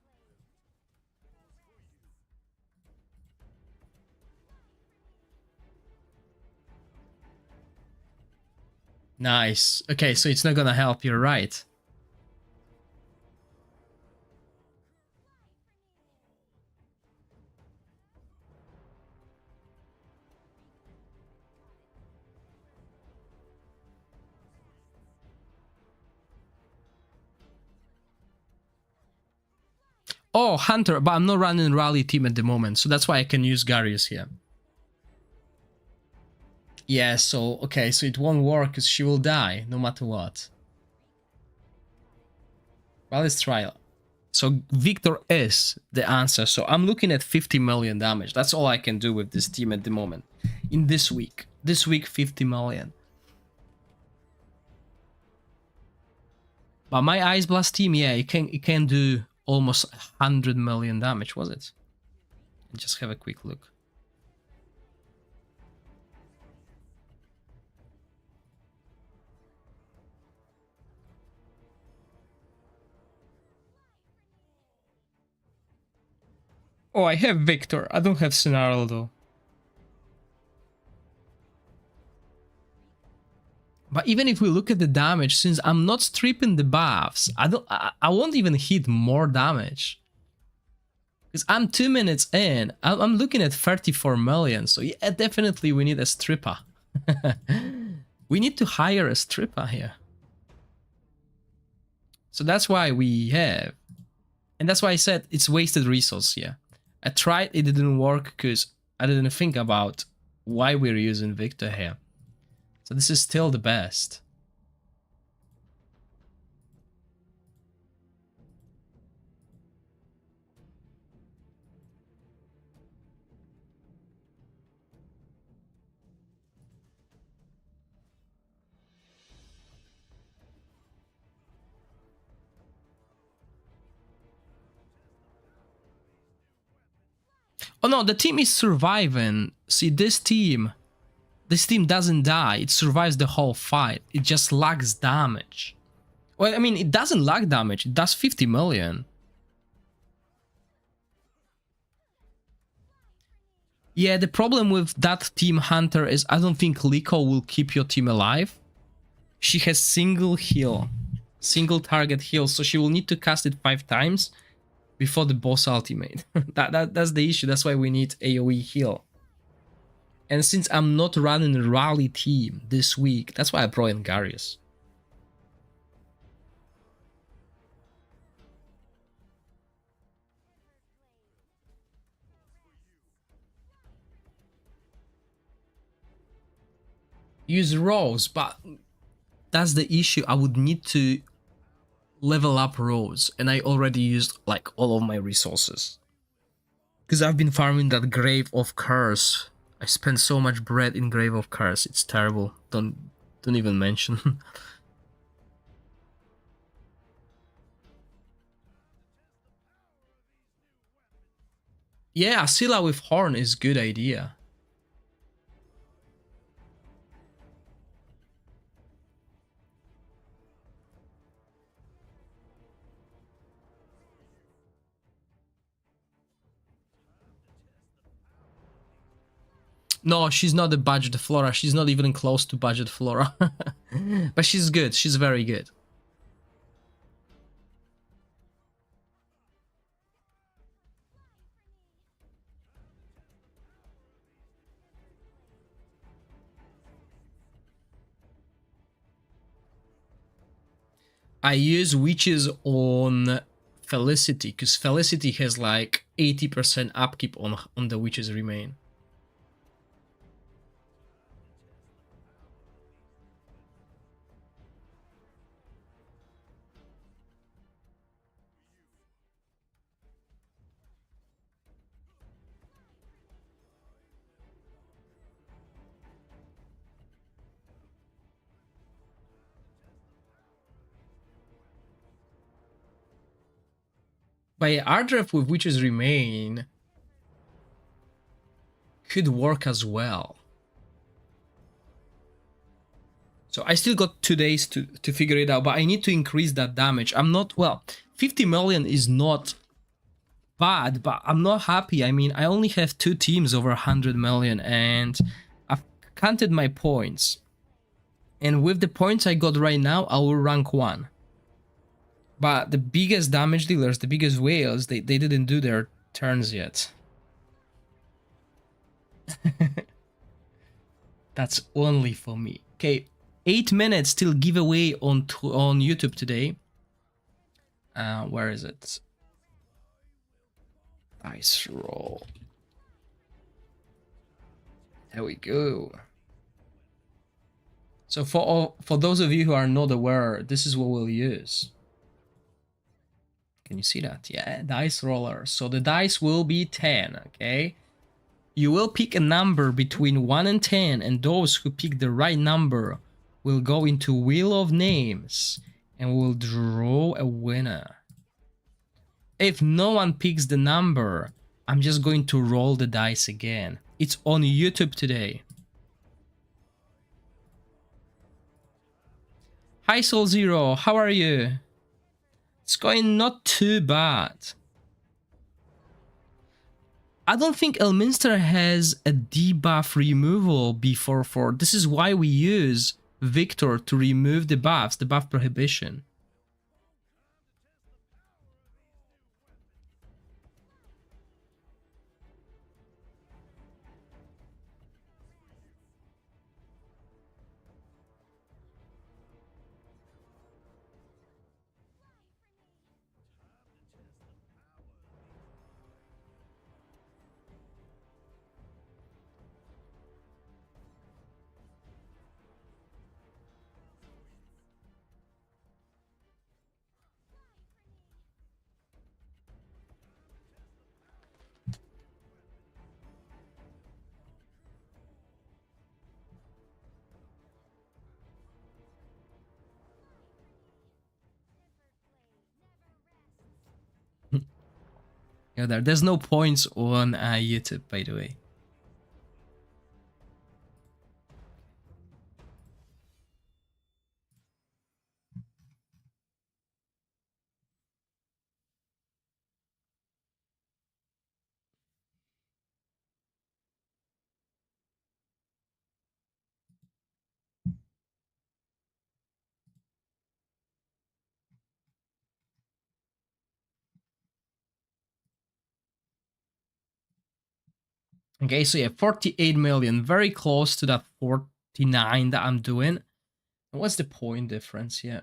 A: Nice. Okay, so it's not gonna help, you're right. Oh, Hunter, but I'm not running rally team at the moment, so that's why I can use Garius here. Yeah, so, okay, so it won't work because she will die, no matter what. Well, let's try. So Victor is the answer, so I'm looking at 50 million damage. That's all I can do with this team at the moment. In this week. This week, 50 million. But my Ice Blast team, yeah, it can do almost 100 million damage, was it? Just have a quick look. Oh, I have Victor. I don't have Scenario though. But even if we look at the damage, since I'm not stripping the buffs, I won't even hit more damage. Because I'm 2 minutes in, I'm looking at 34 million, so yeah, definitely we need a stripper. We need to hire a stripper here. So that's why we have. And that's why I said it's wasted resource here. I tried, it didn't work because I didn't think about why we're using Victor here. So this is still the best. Oh no, the team is surviving. See, this team doesn't die. It survives the whole fight. It just lacks damage. Well, I mean, it doesn't lack damage. It does 50 million. Yeah, the problem with that team Hunter is I don't think Liko will keep your team alive. She has single heal. Single target heal, so she will need to cast it 5 times before the boss ultimate. That's the issue. That's why we need AoE heal. And since I'm not running a rally team this week, that's why I brought in Garius. Use Rose, but that's the issue. I would need to level up Rose, and I already used like all of my resources. Because I've been farming that Grave of Curse. I spent so much bread in Grave of Curse. It's terrible. Don't even mention. Yeah, Asila with Horn is good idea. No, she's not a budget Flora. She's not even close to budget Flora. But she's good. She's very good. I use witches on Felicity because Felicity has like 80% upkeep on the witches remain. But yeah, Ardref with witches remain could work as well. So I still got 2 days to figure it out, but I need to increase that damage. I'm not, well, 50 million is not bad, but I'm not happy. I mean, I only have 2 teams over 100 million and I've counted my points. And with the points I got right now, I will rank 1. But the biggest damage dealers, the biggest whales, they didn't do their turns yet. That's only for me. Okay, 8 minutes till giveaway on YouTube today. Where is it? Dice roll. There we go. So for those of you who are not aware, this is what we'll use. Can you see that? Yeah, dice roller. So the dice will be 10, okay? You will pick a number between 1 and 10, and those who pick the right number will go into Wheel of Names, and we'll draw a winner. If no one picks the number, I'm just going to roll the dice again. It's on YouTube today. Hi Soul Zero, how are you? It's going not too bad. I don't think Elminster has a debuff removal before for. This is why we use Victor to remove the buffs, the buff prohibition. Yeah, there's no points on YouTube, by the way. Okay, so yeah, 48 million, very close to that 49 that I'm doing. What's the point difference? Yeah.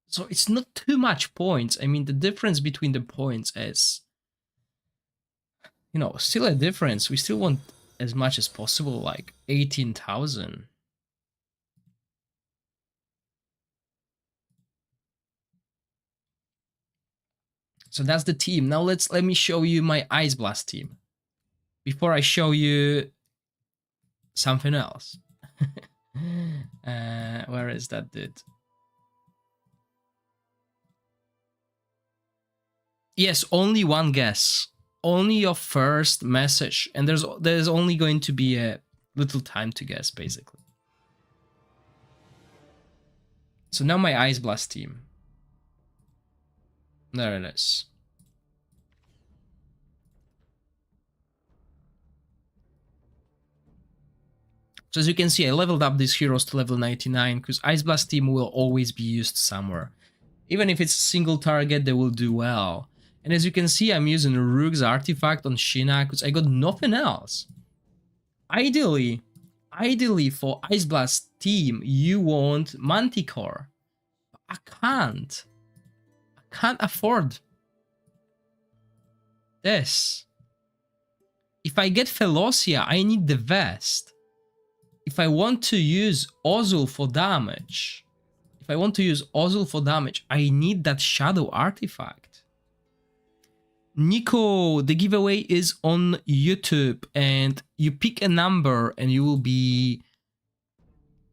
A: So it's not too much points. I mean, the difference between the points is, you know, still a difference. We still want as much as possible, like 18,000. So that's the team. Now let me show you my Ice Blast team before I show you something else. Where is that dude? Yes, only one guess. Only your first message. And there's only going to be a little time to guess, basically. So now my Ice Blast team. There it is. So as you can see, I leveled up these heroes to level 99 because Ice Blast team will always be used somewhere. Even if it's a single target, they will do well. And as you can see, I'm using Rook's artifact on Sheena because I got nothing else. Ideally for Ice Blast team, you want Manticore. I can't afford this. If I get Velocia, I need the vest. If I want to use Ozul for damage, I need that Shadow artifact. Nico, the giveaway is on YouTube, and you pick a number and you will be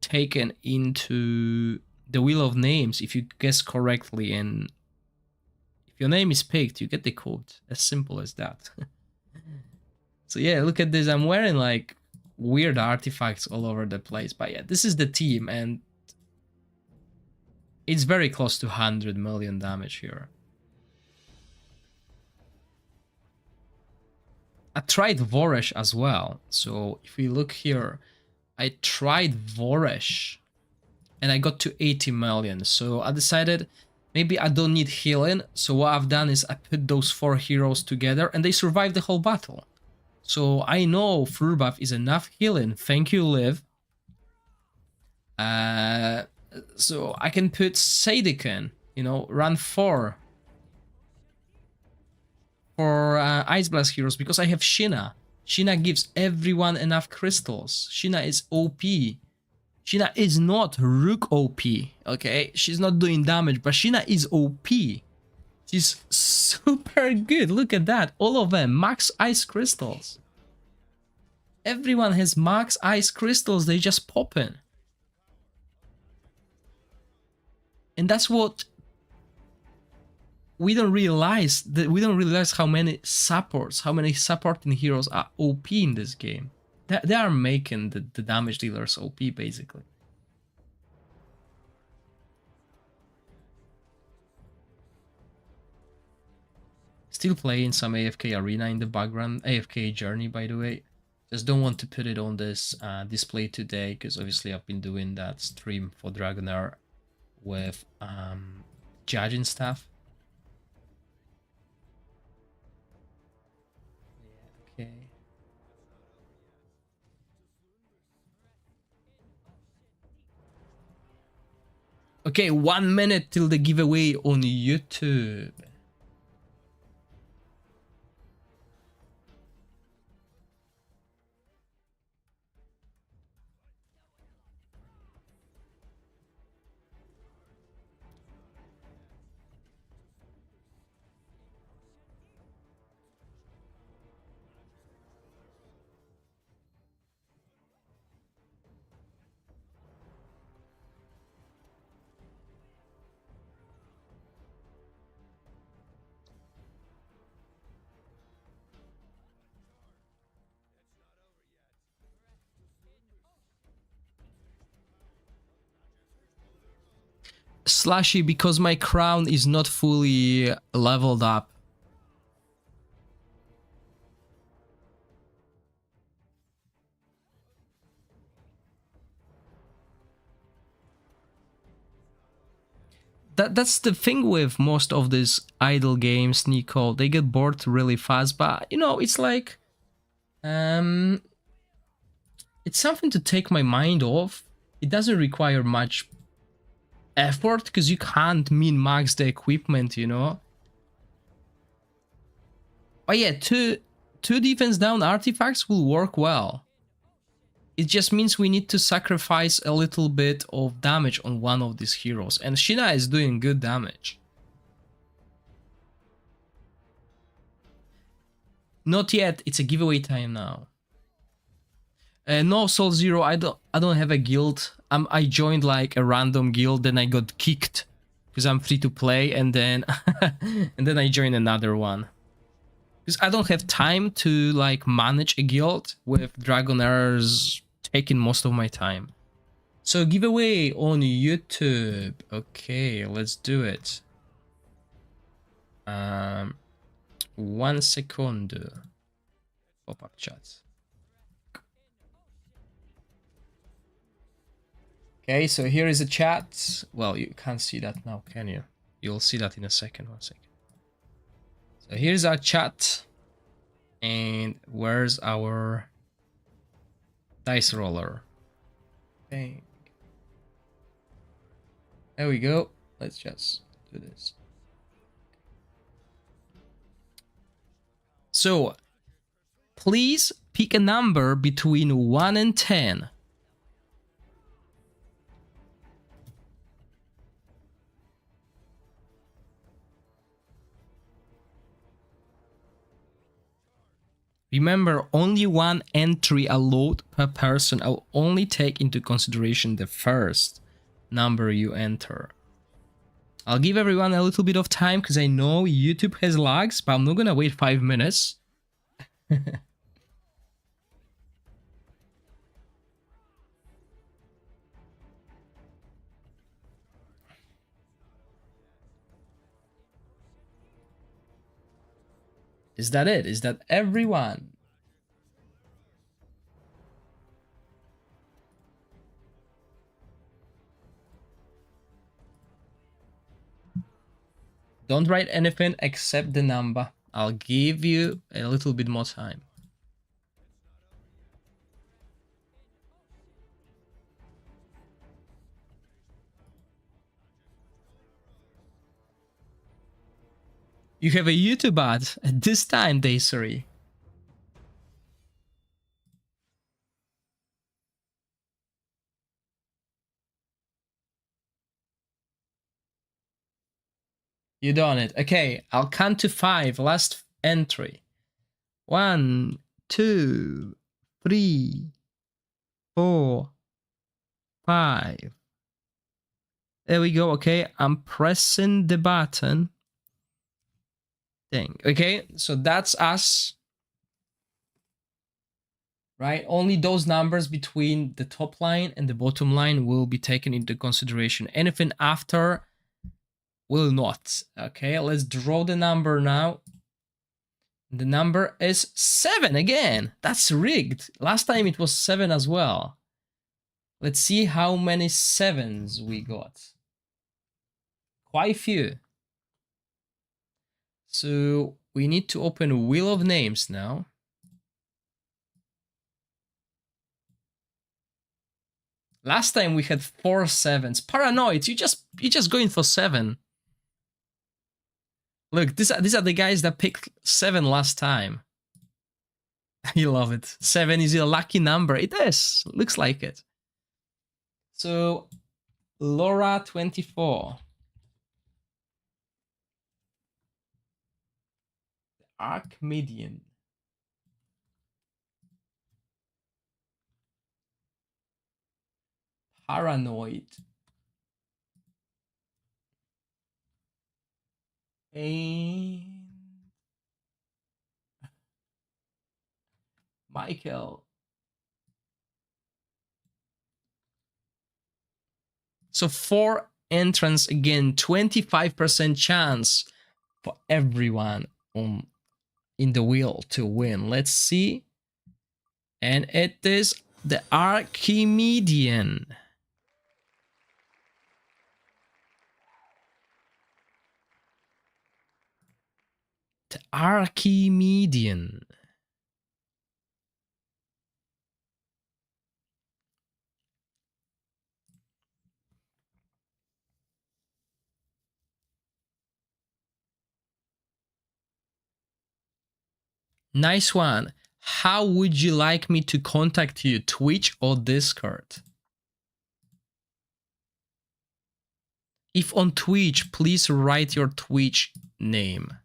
A: taken into the Wheel of Names if you guess correctly, and if your name is picked, you get the code. As simple as that. So yeah, look at this. I'm wearing like weird artifacts all over the place, but yeah, this is the team, and it's very close to 100 million damage here. I tried Voresh as well. So if we look here, I tried Voresh and I got to 80 million. So I decided maybe I don't need healing. So what I've done is I put those 4 heroes together and they survived the whole battle. So I know full buff is enough healing. Thank you, Liv. So I can put Sadikin, you know, run 4 for Ice Blast heroes because I have Sheena. Sheena gives everyone enough crystals. Sheena is OP. Sheena is not Rook OP, okay? She's not doing damage, but Sheena is OP. She's super good. Look at that. All of them. Max Ice Crystals. Everyone has Max Ice Crystals. They just pop in. And that's what we don't realize. How many supporting heroes are OP in this game. They are making the damage dealers OP, basically. Still playing some AFK Arena in the background. AFK Journey, by the way. Just don't want to put it on this display today, because obviously I've been doing that stream for DragonHeir with judging stuff. Okay. Okay, 1 minute till the giveaway on YouTube. Slashy, because my crown is not fully leveled up. That's the thing with most of these idle games, Nico. They get bored really fast, but you know, it's like it's something to take my mind off. It doesn't require much effort because you can't min-max the equipment, you know. But yeah, two defense down artifacts will work well. It just means we need to sacrifice a little bit of damage on one of these heroes, and Sheena is doing good damage. Not yet. It's a giveaway time now. No, Soul Zero. I don't have a guild. I joined like a random guild, then I got kicked because I'm free to play, and then and then I join another one. Because I don't have time to like manage a guild with DragonHeir's taking most of my time. So giveaway on YouTube. Okay, let's do it. 1 second. Pop-up chat. Okay, so here is a chat. Well, you can't see that now, can you? You'll see that in a second. 1 second. So here's our chat. And where's our dice roller? Bang. There we go. Let's just do this. So, please pick a number between 1 and 10. Remember, only one entry allowed per person. I'll only take into consideration the first number you enter. I'll give everyone a little bit of time because I know YouTube has lags, but I'm not gonna wait 5 minutes. Is that it? Is that everyone? Don't write anything except the number. I'll give you a little bit more time. You have a YouTube ad at this time, Daysori. You done it. Okay, I'll count to 5. Last entry. 1, 2, 3, 4, 5. There we go. Okay, I'm pressing the button. Dang. Okay, so that's us. Right? Only those numbers between the top line and the bottom line will be taken into consideration. Anything after will not. Okay, let's draw the number now. The number is 7 again. That's rigged. Last time it was 7 as well. Let's see how many 7s we got. Quite a few. So we need to open Wheel of Names now. Last time we had 4 7s. Paranoid, you just going for 7. Look, these are the guys that picked 7 last time. You love it. 7 is a lucky number. It is. Looks like it. So Laura 24. Archmedian. Paranoid. And Michael. So 4 entrants again, 25% chance for everyone in the wheel to win. Let's see. And it is the Archimedian. The Archimedian. Nice one. How would you like me to contact you? Twitch or Discord? If on Twitch, please write your Twitch name.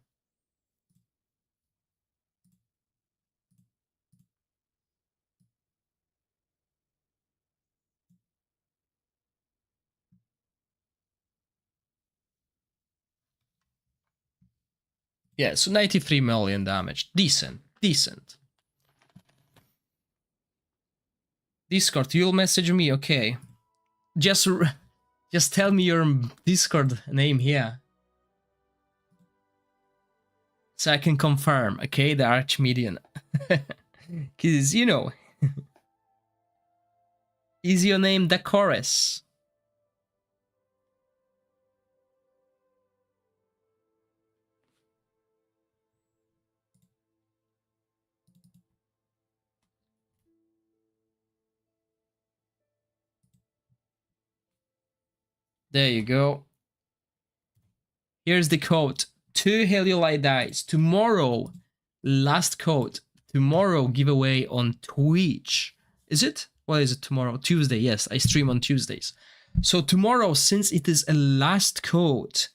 A: Yeah, so 93 million damage. Decent. Decent. Discord, you'll message me, okay. Just tell me your Discord name here. So I can confirm, okay, the Archmedian. Because, you know, is your name Gorax? There you go. Here's the code. 2 Heliolite dice. Tomorrow, last code. Tomorrow giveaway on Twitch. Is it? What is it tomorrow? Tuesday, yes. I stream on Tuesdays. So tomorrow, since it is a last code,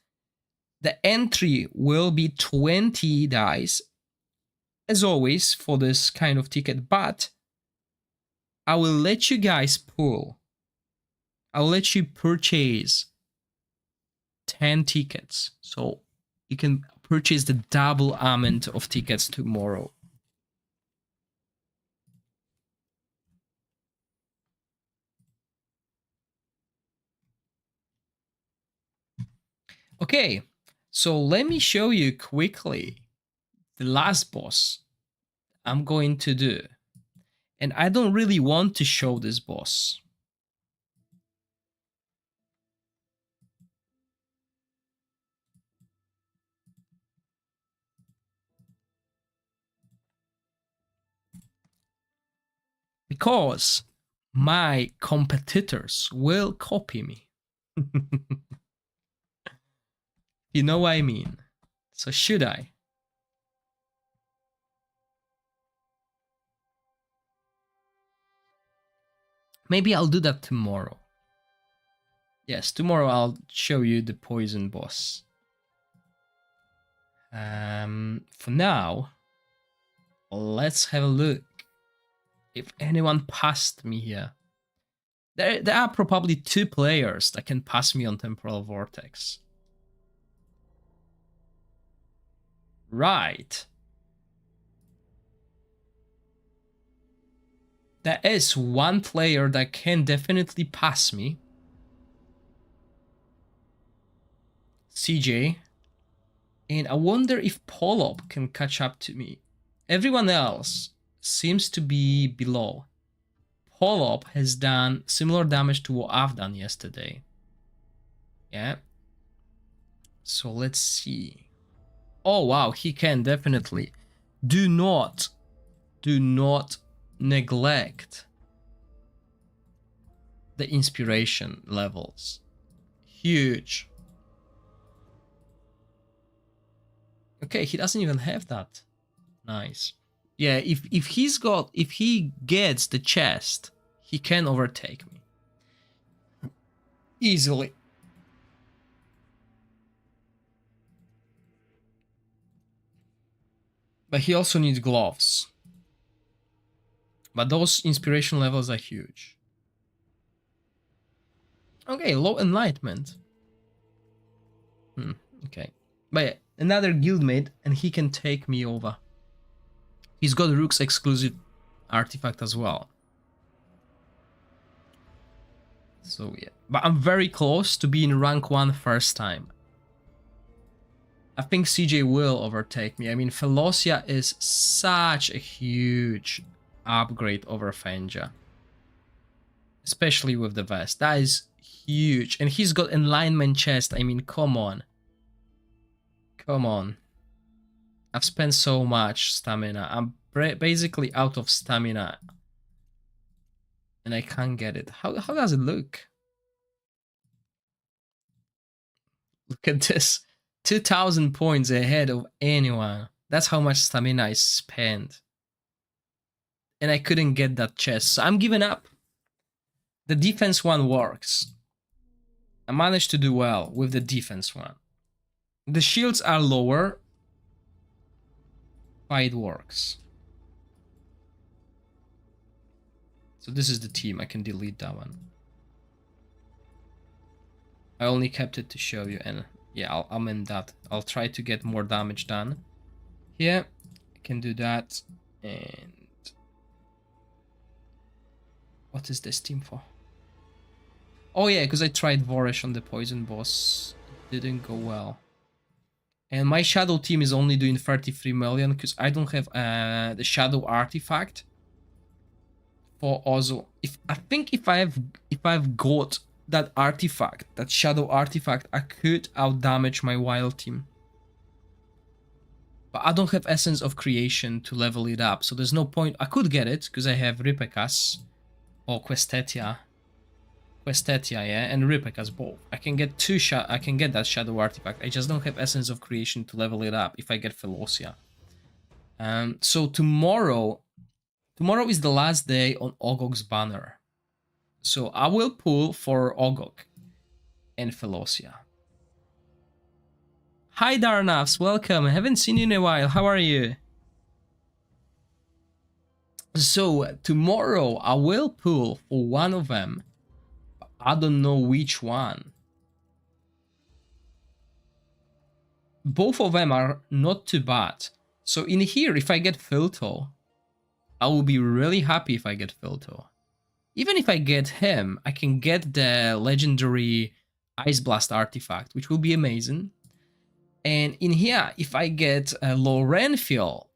A: the entry will be 20 dice, as always, for this kind of ticket. But I will let you guys pull. I'll let you purchase 10 tickets. So you can purchase the double amount of tickets tomorrow. Okay, so let me show you quickly the last boss I'm going to do. And I don't really want to show this boss. Because my competitors will copy me. You know what I mean? So should I? Maybe I'll do that tomorrow. Yes, tomorrow I'll show you the poison boss. For now, let's have a look if anyone passed me here. There are probably 2 players that can pass me on Temporal Vortex. Right. There is 1 player that can definitely pass me. CJ. And I wonder if Polop can catch up to me. Everyone else seems to be below. Polop has done similar damage to what I've done yesterday. Yeah. So let's see. Oh wow, he can definitely. Do not neglect the inspiration levels. Huge. Okay, he doesn't even have that. Nice. Yeah, if he gets the chest, he can overtake me. Easily. But he also needs gloves. But those inspiration levels are huge. Okay, low enlightenment. Okay. But yeah, another guildmate, and he can take me over. He's got Rook's exclusive artifact as well. So yeah. But I'm very close to being rank 1 first time. I think CJ will overtake me. I mean, Felocia is such a huge upgrade over Fenja. Especially with the vest. That is huge. And he's got Enlightenment chest. I mean, come on. Come on. I've spent so much stamina. I'm basically out of stamina. And I can't get it. How does it look? Look at this. 2,000 points ahead of anyone. That's how much stamina I spent. And I couldn't get that chest. So I'm giving up. The defense one works. I managed to do well with the defense one. The shields are lower. But it works. So this is the team. I can delete that one. I only kept it to show you, and yeah, I'll amend that. I'll try to get more damage done. here. I can do that. And what is this team for? Oh yeah, because I tried Voresh on the poison boss. It didn't go well. And my shadow team is only doing 33 million because I don't have the shadow artifact for Ozo. If I've got that artifact, that shadow artifact, I could outdamage my wild team. But I don't have Essence of Creation to level it up, so there's no point. I could get it because I have Ripekas or Questetia. Questetia, yeah, and Ripekas both. I can get I can get that shadow artifact. I just don't have Essence of Creation to level it up if I get Philosia. So tomorrow is the last day on Ogok's banner. So I will pull for Ogok and Philosia. Hi Darnavs, welcome. I haven't seen you in a while. How are you? So tomorrow I will pull for one of them. I don't know which one. Both of them are not too bad. So in here, if I get Filto, I will be really happy if I get Filto. Even if I get him, I can get the legendary Ice Blast artifact, which will be amazing. And in here, if I get Lorenfiel,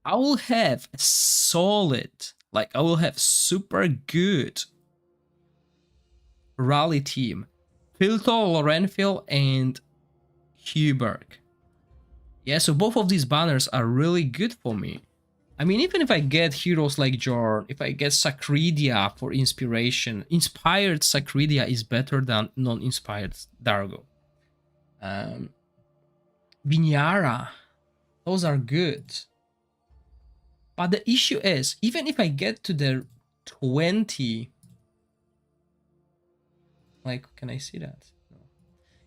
A: I will have a solid, like I will have super good rally team. Filto, Lorenfiel, and Huberg. Yeah, so both of these banners are really good for me. I mean, even if I get heroes like Jorn, if I get Sacredia for inspiration, inspired Sacredia is better than non-inspired Dargo. Vinyara, those are good. But the issue is, even if I get to the 20... Like, can I see that? No.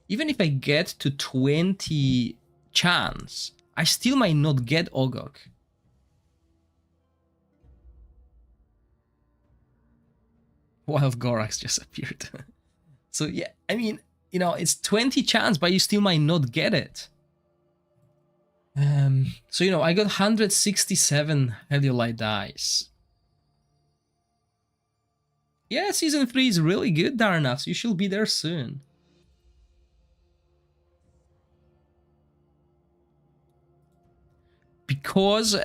A: Even if I get to 20 chance, I still might not get Ogok. Wild Gorax just appeared. So yeah, I mean, you know, it's 20 chance, but you still might not get it. So, you know, I got 167 Heliolite dice. Yeah, Season 3 is really good, Darnavs. You should be there soon. Because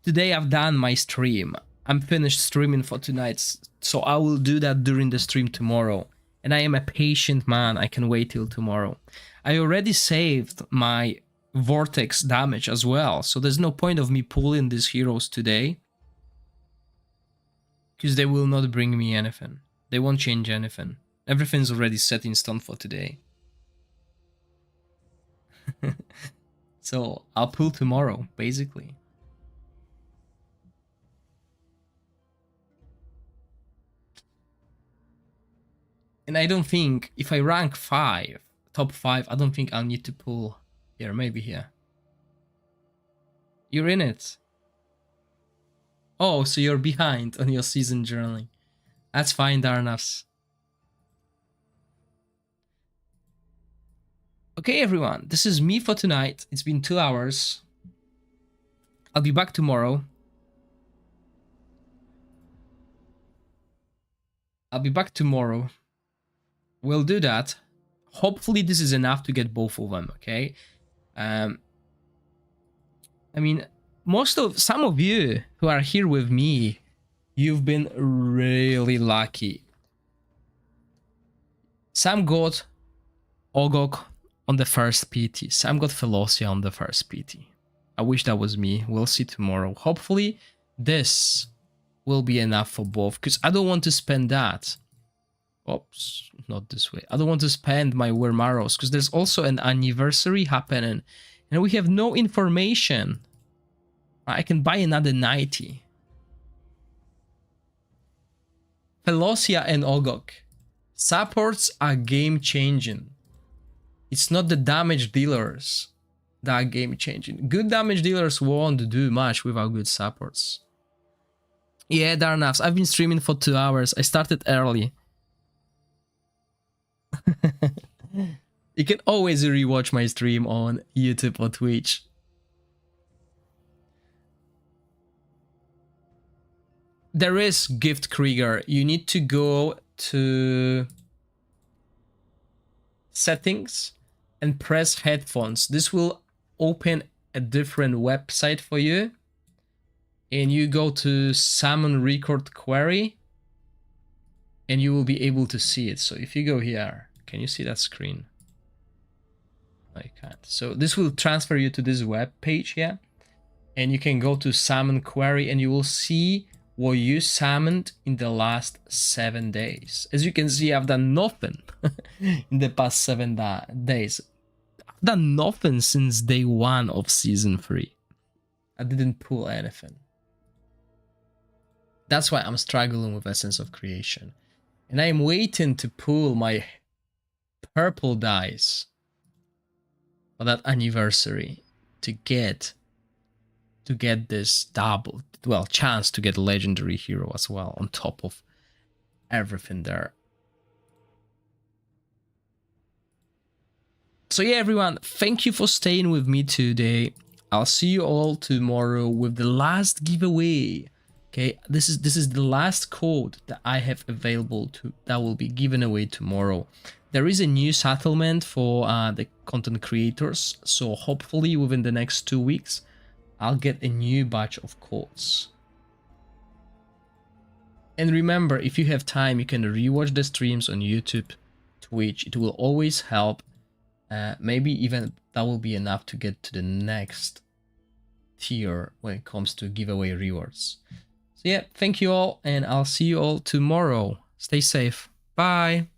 A: today I've done my stream. I'm finished streaming for tonight, so I will do that during the stream tomorrow. And I am a patient man, I can wait till tomorrow. I already saved my Vortex damage as well, so there's no point of me pulling these heroes today. Because they will not bring me anything. They won't change anything. Everything's already set in stone for today. So I'll pull tomorrow, basically. And I don't think, if I rank 5, top 5, I don't think I'll need to pull here, maybe here. You're in it. Oh, so you're behind on your season journey. That's fine, Darnavs. Okay, everyone, this is me for tonight. It's been 2 hours. I'll be back tomorrow. We'll do that. Hopefully this is enough to get both of them, okay? I mean, some of you who are here with me, you've been really lucky. Some got Ogok on the first PT. Some got Philosia on the first PT. I wish that was me. We'll see tomorrow. Hopefully this will be enough for both, because I don't want to spend that. Oops, not this way. I don't want to spend my Wermaros, because there's also an anniversary happening, and we have no information. I can buy another 90. Philosia and Ogok. Supports are game-changing. It's not the damage dealers that are game-changing. Good damage dealers won't do much without good supports. Yeah, Darnavs, I've been streaming for 2 hours. I started early. You can always rewatch my stream on YouTube or Twitch. there is gift Krieger. You need to go to settings and press headphones. This will open a different website for you. And you go to summon record query and you will be able to see it. So if you go here, can you see that screen? No, you can't. So this will transfer you to this web page here. And you can go to summon query and you will see what you summoned in the last 7 days. As you can see, I've done nothing in the past 7 days. I've done nothing since day 1 of season 3. I didn't pull anything. That's why I'm struggling with Essence of Creation. And I am waiting to pull my purple dice for that anniversary to get this double, well, chance to get a legendary hero as well on top of everything there. So yeah, everyone, thank you for staying with me today. I'll see you all tomorrow with the last giveaway. Okay, this is the last code that I have available that will be given away tomorrow. There is a new settlement for the content creators, so hopefully within the next 2 weeks, I'll get a new batch of codes. And remember, if you have time, you can rewatch the streams on YouTube, Twitch. It will always help. Maybe even that will be enough to get to the next tier when it comes to giveaway rewards. So yeah, thank you all, and I'll see you all tomorrow. Stay safe. Bye.